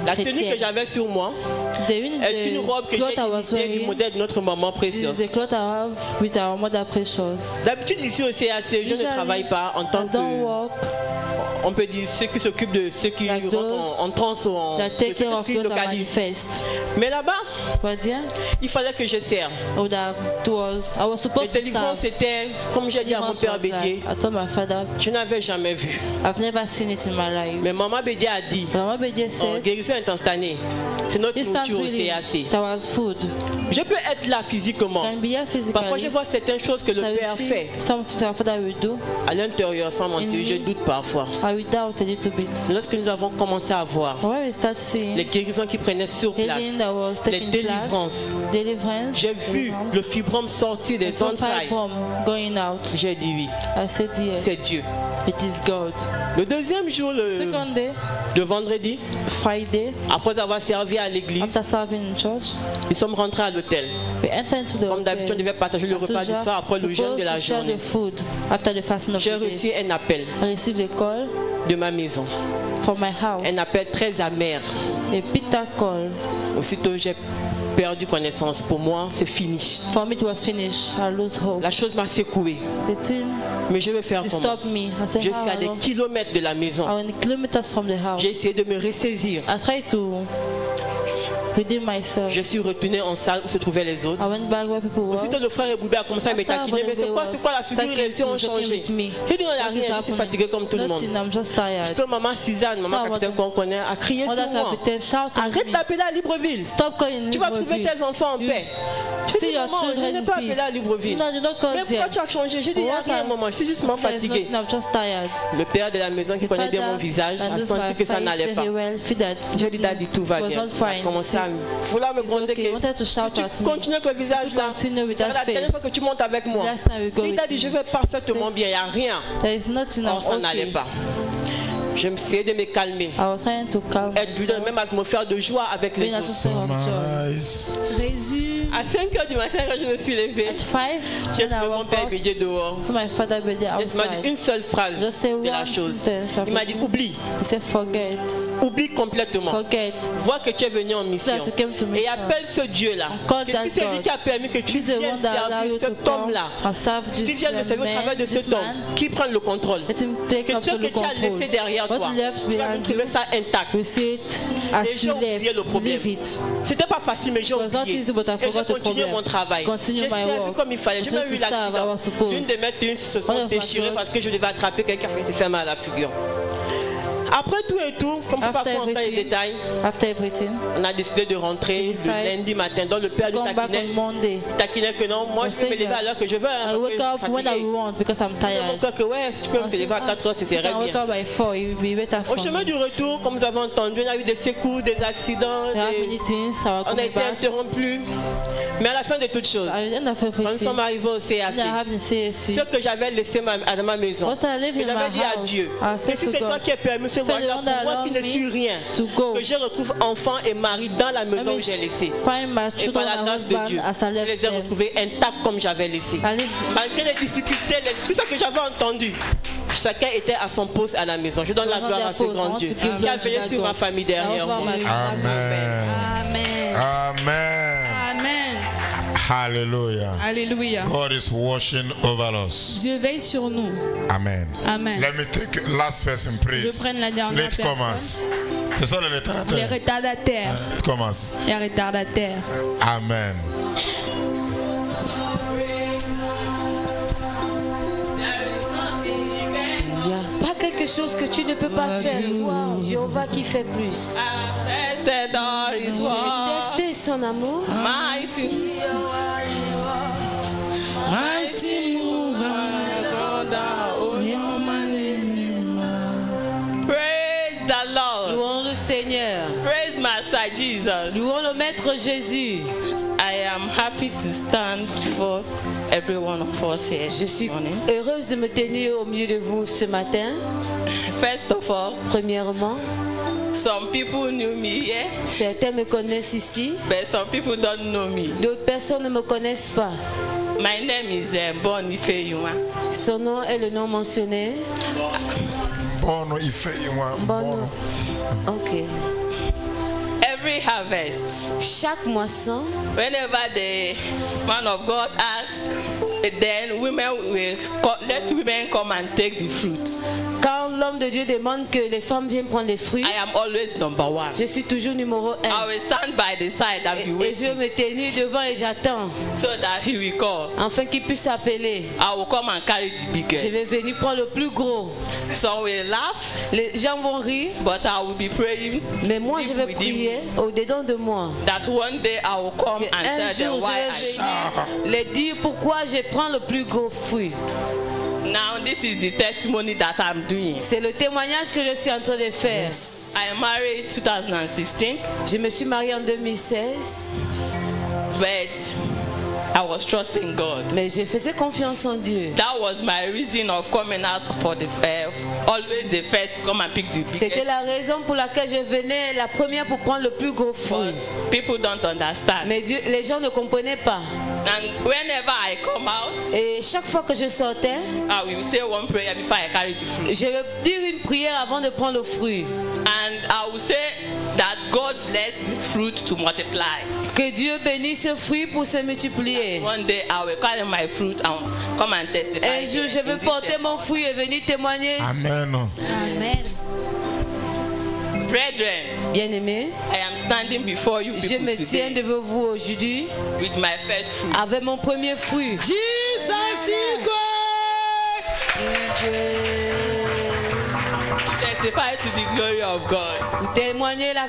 La tenue que j'avais sur moi est une robe que j'ai héritée du modèle de notre maman précieuse. D'habitude ici au CAC, je ne travaille pas en tant que... On peut dire ceux qui s'occupent de ceux qui rentrent en transe ou en localisent. Mais là-bas, il fallait que je serve. Les délivrances, c'était, comme j'ai dit à mon père Bédier, je n'avais jamais vu. Mais maman Bédier a dit, guérison instantanée, c'est notre nourriture au CAC. Je peux être là physiquement. Parfois, je vois certaines choses que le Père fait. À l'intérieur, sans mentir, je doute parfois. Lorsque nous avons commencé à voir les guérisons qui prenaient sur place, les délivrances, j'ai vu le fibrome sortir des entrailles. J'ai dit oui, c'est Dieu. Le deuxième jour, le vendredi, après avoir servi à l'église, nous sommes rentrés à l'hôtel. Comme d'habitude, on devait partager le repas du soir après le jeûne de la journée. J'ai reçu un appel de ma maison. Un appel très amer. Aussitôt, j'ai perdu connaissance. Pour moi, c'est fini. La chose m'a secoué. Mais je vais faire comment? Je suis à des kilomètres de la maison. J'ai essayé de me ressaisir. Je suis retourné en salle où se trouvaient les autres. Aussitôt le frère Eboubé a commencé à me taquiner. Mais c'est quoi la figure? Les yeux ont changé. J'ai dit non, il n'y a rien, je suis fatigué comme tout le monde. Aussitôt maman Suzanne, maman capitaine qu'on connaît, a crié sur moi. Arrête d'appeler à Libreville. Tu vas trouver tes enfants en paix. Je dis maman, je n'ai pas appelé à Libreville. Mais pourquoi tu as changé? J'ai dit il n'y a rien maman, je suis juste fatigué. Le père de la maison qui connaît bien mon visage a senti que ça n'allait pas. J'ai dit Daddy, tout va bien. Il a commencé à vouloir me gronder que si tu continues avec le visage là, c'est la dernière fois que tu montes avec moi. Il a dit je vais parfaitement bien, il n'y a rien. Or ça n'allait pas. Je me suis aidé de me calmer. Être dans la même atmosphère de joie avec les autres. À 5h du matin, quand je me suis levé, j'ai trouvé mon père Bédier dehors. Il m'a dit une seule phrase de la chose. Il m'a dit oublie. Oublie complètement. Vois que tu es venu en mission. Et appelle ce Dieu-là. Que si c'est lui qui a permis que tu viennes servir cet homme-là, tu viennes le servir au travers de cet homme, qui prend le contrôle. Que ce que tu as laissé derrière toi, tu vas trouver ça intact. Et j'ai oublié le problème. C'était pas facile, mais j'ai oublié. Et j'ai continué mon travail. J'ai servi comme il fallait. J'ai même eu l'accident. Une de mes tenues se sont déchirées parce que je devais attraper quelqu'un qui s'est fait mal à la figure. Après tout et tout, comme je ne peux pas rentrer les détails, on a décidé de rentrer le lundi matin. Donc le père du taquinait que non, moi je peux me lever à l'heure que je veux. Mon cœur que ouais, si tu peux me lever à 4 heures, ce serait bien. Au chemin du retour, comme vous avez entendu, on a eu des secours, des accidents, on a été interrompus. Mais à la fin de toutes choses, quand nous sommes arrivés au CAC, ce que j'avais laissé à ma maison, que j'avais dit à Dieu, et si c'est toi qui as permis ce voyage pour moi qui ne suis rien, que je retrouve enfant et mari dans la maison où j'ai laissé. Et par la grâce de Dieu, je les ai retrouvés intacts comme j'avais laissé. Malgré les difficultés, tout ce que j'avais entendu, chacun était à son poste à la maison. Je donne la gloire à ce grand Dieu qui a veillé sur ma famille derrière moi. Amen. Amen. Hallelujah. Alléluia. God is watching over us. Dieu veille sur nous. Amen. Amen. Let me take last person, please. Je prenne la dernière Let's personne. commence. C'est ça les retardataires. Les retardataires. Commence. Les retardataires. Amen. Pas quelque chose que tu ne peux pas faire. Toi, Jéhovah qui fait plus. Tester son amour. Mighty mover. Praise the Lord. Louons le Seigneur. Praise Master Jesus. Louons le Maître Jésus. I am happy to stand for every one of us here. Je suis heureuse de me tenir au milieu de vous ce matin. First of all, premièrement, some people knew me here. Certains me connaissent ici. But some people don't know me. D'autres personnes ne me connaissent pas. My name is Bon Ifeyuma. Son nom est le nom mentionné. Bon Ifeyuma. Bon. Ok. Every harvest, chaque moisson, whenever the man of God asks, then women will let women come and take the fruit. Quand l'homme de Dieu demande que les femmes viennent prendre les fruits, I am always number one. Je suis toujours numéro 1. I will stand by the side and be waiting. Et je vais me tenir devant et j'attends. So that he will call. Afin qu'il puisse appeler. I will come and carry the biggest. Je vais venir prendre le plus gros. Some will laugh. Les gens vont rire. But I will be praying. Mais moi je vais prier au-dedans de moi. That one day I will come and tell them why I les dire pourquoi je prends le plus gros fruit. Now this is the testimony that I'm doing. C'est le témoignage que je suis en train de faire. Yes. I married 2016. Je me suis mariée en 2016. But I was trusting God. Mais je faisais confiance en Dieu. That was my reason of coming out for the always the first to come and pick the biggest. C'était la raison pour laquelle je venais la première pour prendre le plus gros fruit. But people don't understand. Mais les gens ne comprenaient pas. And whenever I come out, et chaque fois que je sortais, I will say one prayer before I carry the fruit. Je vais dire une prière avant de prendre le fruit. And I will say that God bless this fruit to multiply. Que Dieu bénisse ce fruit pour se multiplier. One day I will carry my fruit and come and testify. Un jour je vais porter mon fruit et venir témoigner. Amen. Amen. Brethren, bien-aimés, I am standing before you je me tiens devant vous aujourd'hui with my first fruit. Avec mon premier fruit. Jesus is Testify to the glory of God. Témoigner la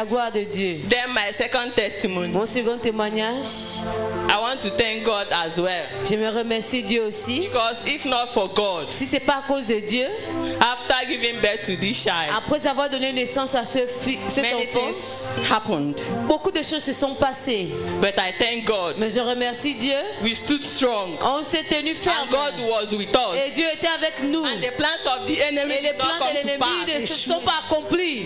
gloire de Dieu. Then my second testimony. Mon second témoignage. I want to thank God as well. Je me remercie Dieu aussi. Because if not for God, si c'est pas à cause de Dieu, after giving birth to this child, après avoir donné naissance à cet enfant, happened. Beaucoup de choses se sont passées. But I thank God. Mais je remercie Dieu. We stood strong. On s'est tenu ferme. And God was with us. Et Dieu était avec nous. And the plans of the enemy did not come to pass. Ne se sont pas accomplis.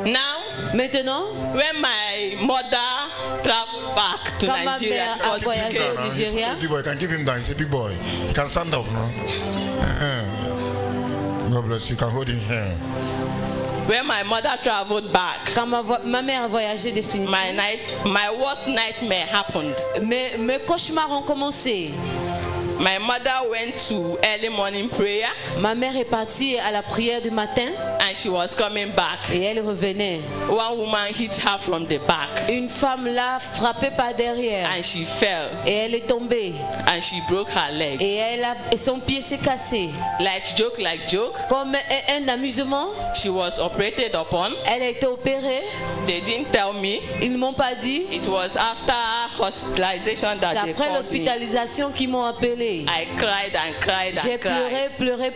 Now, maintenant, when my mother traveled back to Nigeria, a voyagé au Nigeria. Big boy, can give him down. He's a big boy. He can stand up, no? God bless you. Can hold him here. When my mother traveled back, quand ma mère a voyagé définitivement, my worst nightmare happened. Mes cauchemars ont commencé. My mother went to early morning prayer. Ma mère est partie à la prière du matin. And she was coming back. Et elle revenait. One woman hit her from the back. Une femme l'a frappée par derrière. And she fell. Et elle est tombée. And she broke her leg. Et son pied s'est cassé. Like joke. Comme un amusement. She was operated upon. Elle a été opérée. They didn't tell me. Ils ne m'ont pas dit. It was after hospitalization that they called me. C'est après l'hospitalisation qu'ils m'ont appelé. I cried and cried and cried. J'ai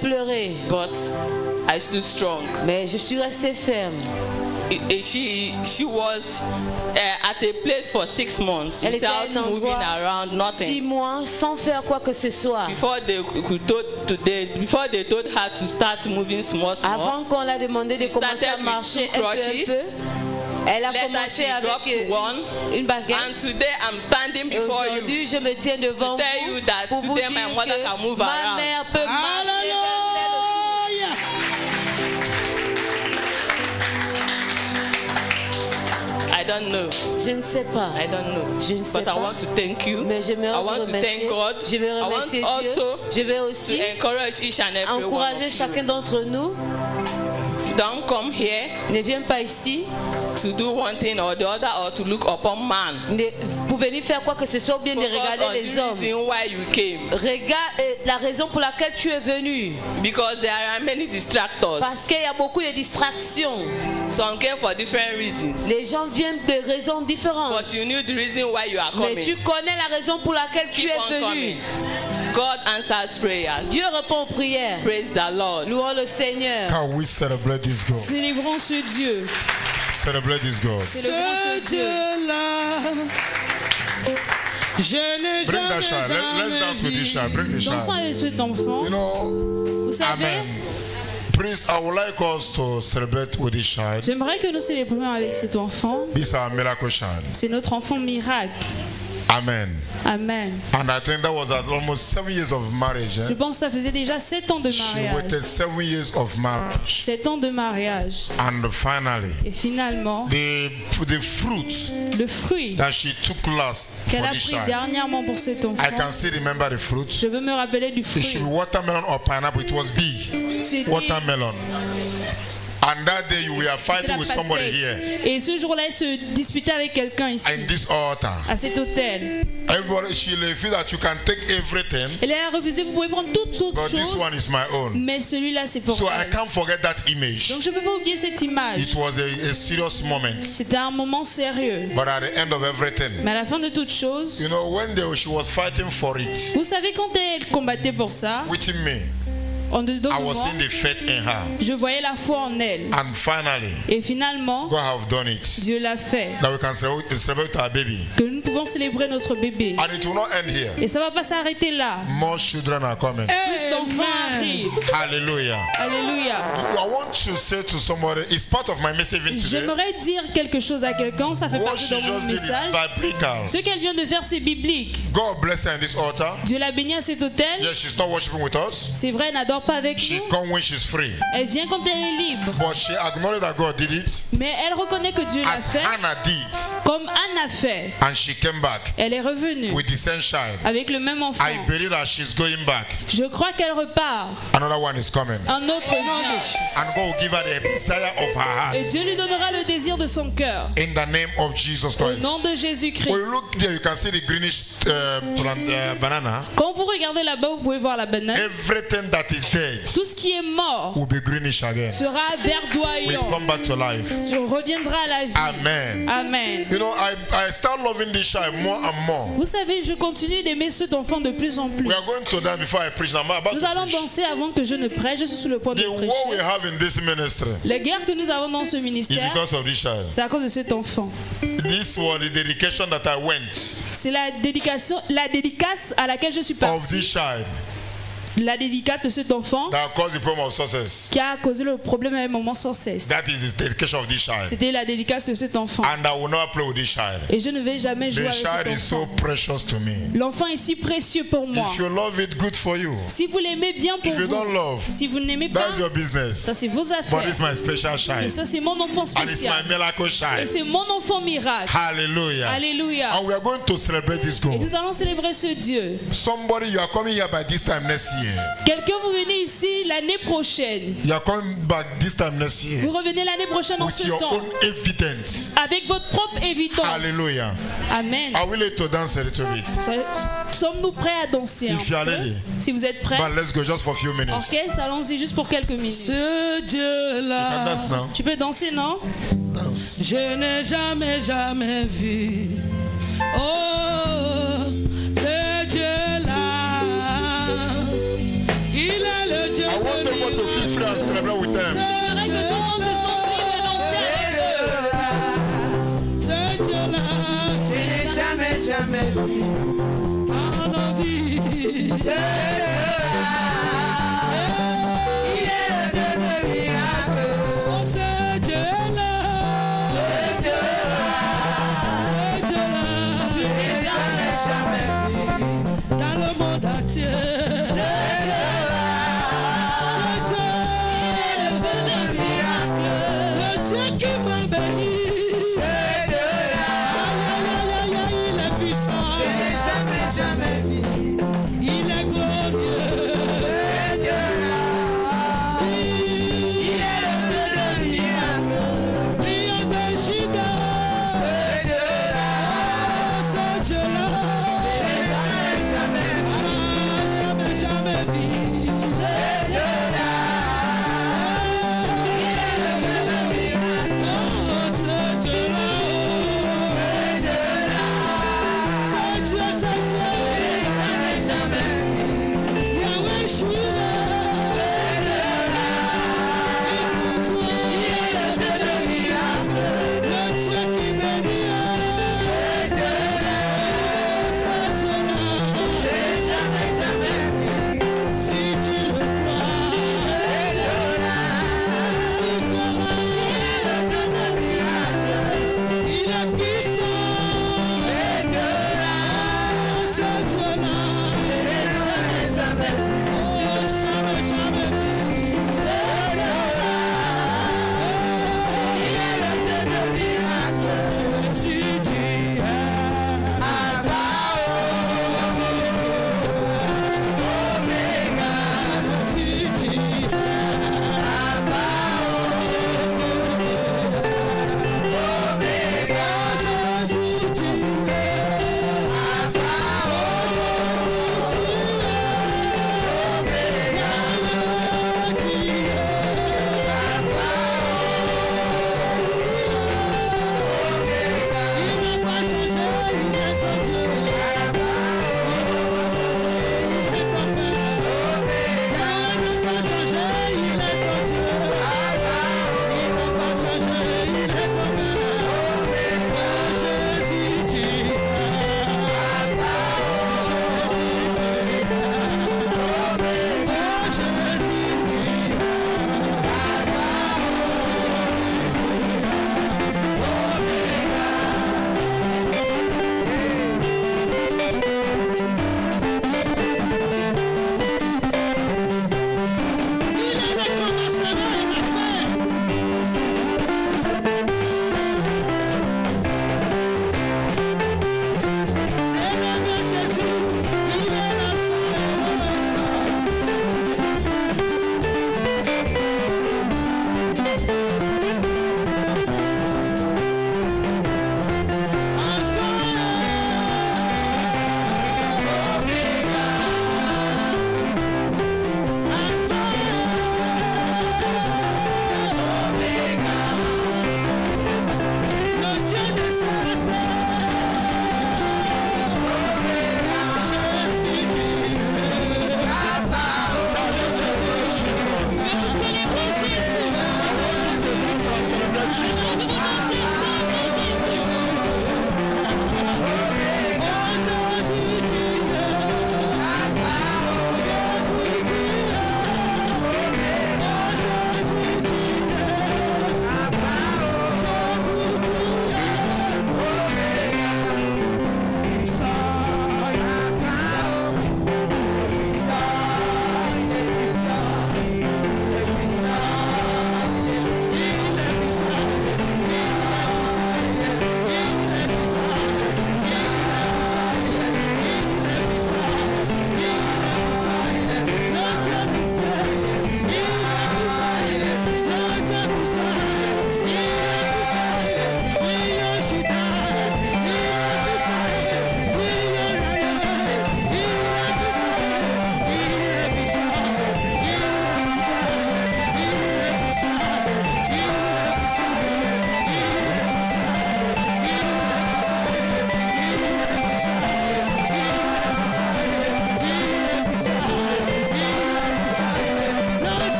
pleuré. But I stood strong. Mais je suis restée ferme. She was at a place for 6 months without moving around, nothing. 6 mois sans faire quoi que ce soit. Before they told her to start moving small. Avant qu'on l'a demandé de commencer à marcher un peu. Elle a commencé avec une baguette. And today I'm standing before you. Aujourd'hui, je me tiens devant vous tell you that pour vous today dire my mother que can move ma around. mère peut marcher. I don't know. Je ne sais pas. I don't know. Je ne sais pas. I want to thank you. Mais je I want to thank God. Je vais remercier Dieu. Je vais aussi encourage each and every encourager chacun d'entre nous. Don't come here. Ne viens pas ici. to do one thing or the other or to look upon man. Pour venir faire quoi que ce soit, ou bien de regarder les hommes. Why you came. Regarde la raison pour laquelle tu es venu. Because there are many distractors. Parce qu'il y a beaucoup de distractions. Some came for different reasons. Les gens viennent de raisons différentes. But you knew the reason why you are coming. Mais tu connais la raison pour laquelle tu es venu. Coming. God answers prayers. Dieu répond aux prières. Praise the Lord. Louons le Seigneur. Can we celebrate this God? Célébrons ce Dieu. Celebrate this God. Célébrons ce Dieu-là. Je n'ai Bring that child. Let's dance with this child. Bring the child. Dansons avec cet enfant. You know, vous savez, amen. Priest, I would like us to celebrate with this child. J'aimerais que nous célébrions avec cet enfant. This is our miracle child. C'est notre enfant miracle. Amen. Amen. And I think that was at almost 7 years of marriage. Je pense que ça faisait déjà 7 ans de mariage. She waited 7 years of marriage. 7 ans de mariage. And finally, et finalement, the fruit, le fruit that she took last qu'elle for a this pris child. Dernièrement pour cet enfant. I can still remember the fruit. Je veux me rappeler du fruit. It should be watermelon or pineapple. It was big. Watermelon. And that day you were fighting with somebody here. Et ce jour-là, elle se disputait avec quelqu'un ici. In this altar. À cet hôtel. Everybody, she feel that you can take everything. Elle a refusé, vous pouvez prendre toutes sortes de choses. But this one is my own. Mais celui-là, c'est pour So elle. I can't forget that image. Donc je peux pas oublier cette image. It was a serious moment. C'était un moment sérieux. But at the end of everything. Mais à la fin de toute chose. You know when she was fighting for it. Vous savez quand elle combattait pour ça. With me. I was seeing the faith in her. Je voyais la foi en elle. And finally, et finalement, God have done it. Dieu l'a fait. That we can celebrate our baby. Que nous pouvons célébrer notre bébé. And it will not end here. Et ça va pas s'arrêter là. More children are coming. Plus d'enfants arrivent. Hallelujah. Alléluia. I want to say to somebody, it's part of my messaging today. J'aimerais dire quelque chose à quelqu'un, ça fait partie de mon message. Ce qu'elle vient de faire, c'est biblique. God bless her in this altar. Dieu l'a bénie à cet hôtel. Yes, she's not worshiping with us. C'est vrai, elle n'adore pas avec she nous. Come when she's free. Elle vient quand elle est libre. But she acknowledged that God did it. Mais elle reconnaît que Dieu l'a fait. Hannah did. Comme Anne a fait. And she came back. Elle est revenue. With the same child. Avec le même enfant. I believe that she's going back. Je crois qu'elle repart. Another one is coming. Un autre vient. And God will give her the desire of her heart. Et Dieu lui donnera le désir de son cœur. In the name of Jesus Christ. Au nom de Jésus-Christ. When you look there, you can see the greenish banana. Quand vous regardez là-bas, vous pouvez voir la banane. Everything that is dead. Tout ce qui est mort. Will be greenish again. Sera verdoyant. Will come back to life. Reviendra à la vie. Amen. Amen. You know, I start loving this child more and more. Vous savez, je continue d'aimer cet enfant de plus en plus. We are going to dance before I preach. Nous allons danser avant que je ne prêche. Je suis sur le point de prêcher. The war we have in this ministry. Les guerres que nous avons dans ce ministère. Because of this child. C'est à cause de cet enfant. This was the dedication that I went. C'est la dédicace à laquelle je suis parti. Of this child. La dédicace de cet enfant that caused the problem of success. Qui a causé le problème à un moment sans cesse. That is the dedication of this child. C'était la dédicace de cet enfant. And I will never play with this child. Et je ne vais jamais jouer avec cet enfant. The child is so precious to me. L'enfant est si précieux pour moi. If you love it, good for you. Si vous l'aimez bien pour vous. If you don't love, si vous n'aimez pas, that's your business. Ça c'est vos affaires. But it's my special child. Et ça c'est mon enfant spécial. And it's my miracle child. Et c'est mon enfant miracle. Hallelujah. Alléluia. And we are going to celebrate this God. Et nous allons célébrer ce Dieu. Somebody, you are coming here by this time next year. Quelqu'un vous venez ici l'année prochaine. You are coming back this time next year. Vous revenez l'année prochaine en ce temps. With your own evidence. Avec votre propre évidence. Hallelujah. Amen. Are we ready to dance a little bit? Sommes-nous prêts à danser If you are ready. Si vous êtes prêts. But let's go just for a few minutes. Ok, allons-y juste pour quelques minutes. Ce Dieu-là. Tu peux danser, non? Danse. Je n'ai jamais vu. Oh, ce Dieu-là. Il est le Dieu. I want everyone to feel free and celebrate with them. J'aimerais que tout le monde se sente libre et danser avec eux. Ce Dieu-là. Je n'ai jamais vu. En nos vies. Ce Dieu-là. Il est le Dieu de miracles. Oh, ce Dieu-là. Ce Dieu-là. Ce Dieu-là. Je n'ai jamais vu. Dans le monde entier. Il est glorieux.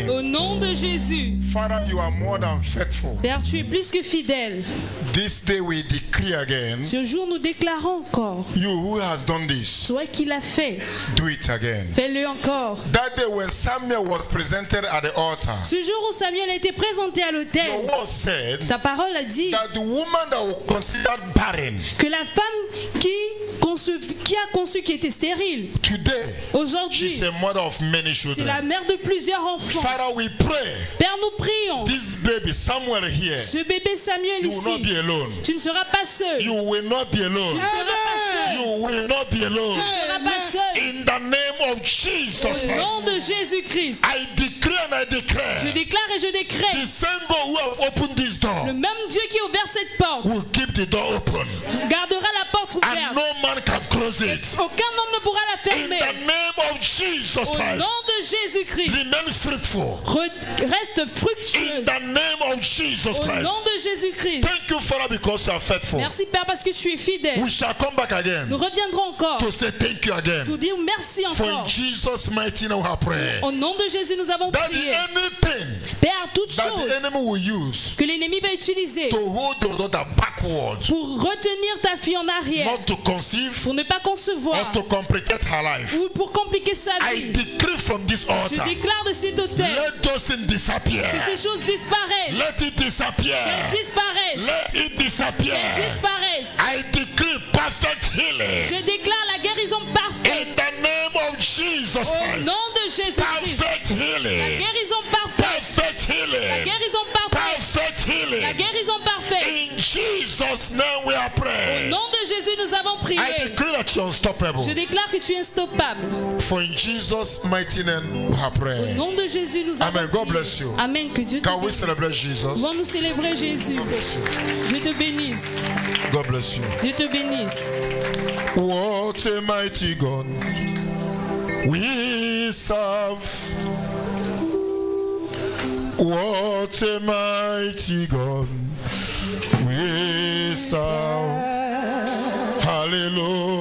Au nom de Jésus. Father, you are more than faithful. Père, tu es plus que fidèle. This day we decree again. Ce jour, nous déclarons encore. You who has done this. Toi qui l'as fait. Do it again. Fais-le encore. That day when Samuel was presented at the altar. Ce jour où Samuel a été présenté à l'autel. Your word said. Ta parole a dit. That the woman that was considered barren. Que la femme qui a conçu qui était stérile. Today. Aujourd'hui. She's a mother of many children. C'est la mère de plusieurs enfants. Father, we pray. Père, nous prions. This baby Samuel here. Ce bébé Samuel you ici. will not be alone. Tu ne seras pas seul. You will not be alone. Tu ne seras pas seul. You will not be alone. Tu ne seras pas seul. In the name of Jesus Au Christ. nom de Jésus-Christ. I decree and I declare. Je déclare et je décrète. The same God who have opened this door. Le même Dieu qui a ouvert cette porte. Will keep the door open. Gardera la porte ouverte. And no man can close it. Aucun homme ne pourra la fermer. In the name of Jesus Christ. Au nom de Jésus-Christ. Remain fruitful. Reste fructueuse. In the name of Jesus Christ. Au nom de Jésus-Christ. Thank you, Father, because you are faithful. Merci Père parce que tu es fidèle. We shall come back again. Nous reviendrons encore. To say thank you again. Pour dire merci encore. For in Jesus' mighty name we have prayed. Au nom de Jésus nous avons prié. Père, toute chose que l'ennemi va utiliser to hold your daughter backward, pour retenir ta fille en arrière, not to conceive, pour ne pas concevoir, or to complicate her life, ou pour compliquer sa vie. I decree from this altar, je déclare de cet autel let those things disappear. Que ces choses disparaissent. Let it disappear. Qu'elles disparaissent. Let it disappear. Qu'elles disparaissent. I decree perfect healing. Je déclare la guérison parfaite. In the name of Jesus Christ. Au nom de Jésus-Christ. Perfect healing. La guérison parfaite. Perfect healing. La guérison parfaite. Perfect healing. La guérison parfaite. In Jesus' name we are praying. Au nom de Jésus nous avons prié. I declare that you are unstoppable. Je déclare que tu es instoppable. For in Jesus' mighty name we are praying. Au nom de Jésus nous avons Amen. prié. God bless you. Amen. Que Dieu te Can we bénisse. celebrate Jesus? Pouvons nous célébrer Jésus. God bless you. Dieu te bénisse. God bless you. Dieu te bénisse. What a mighty God we serve. What a mighty God we serve. Hallelujah.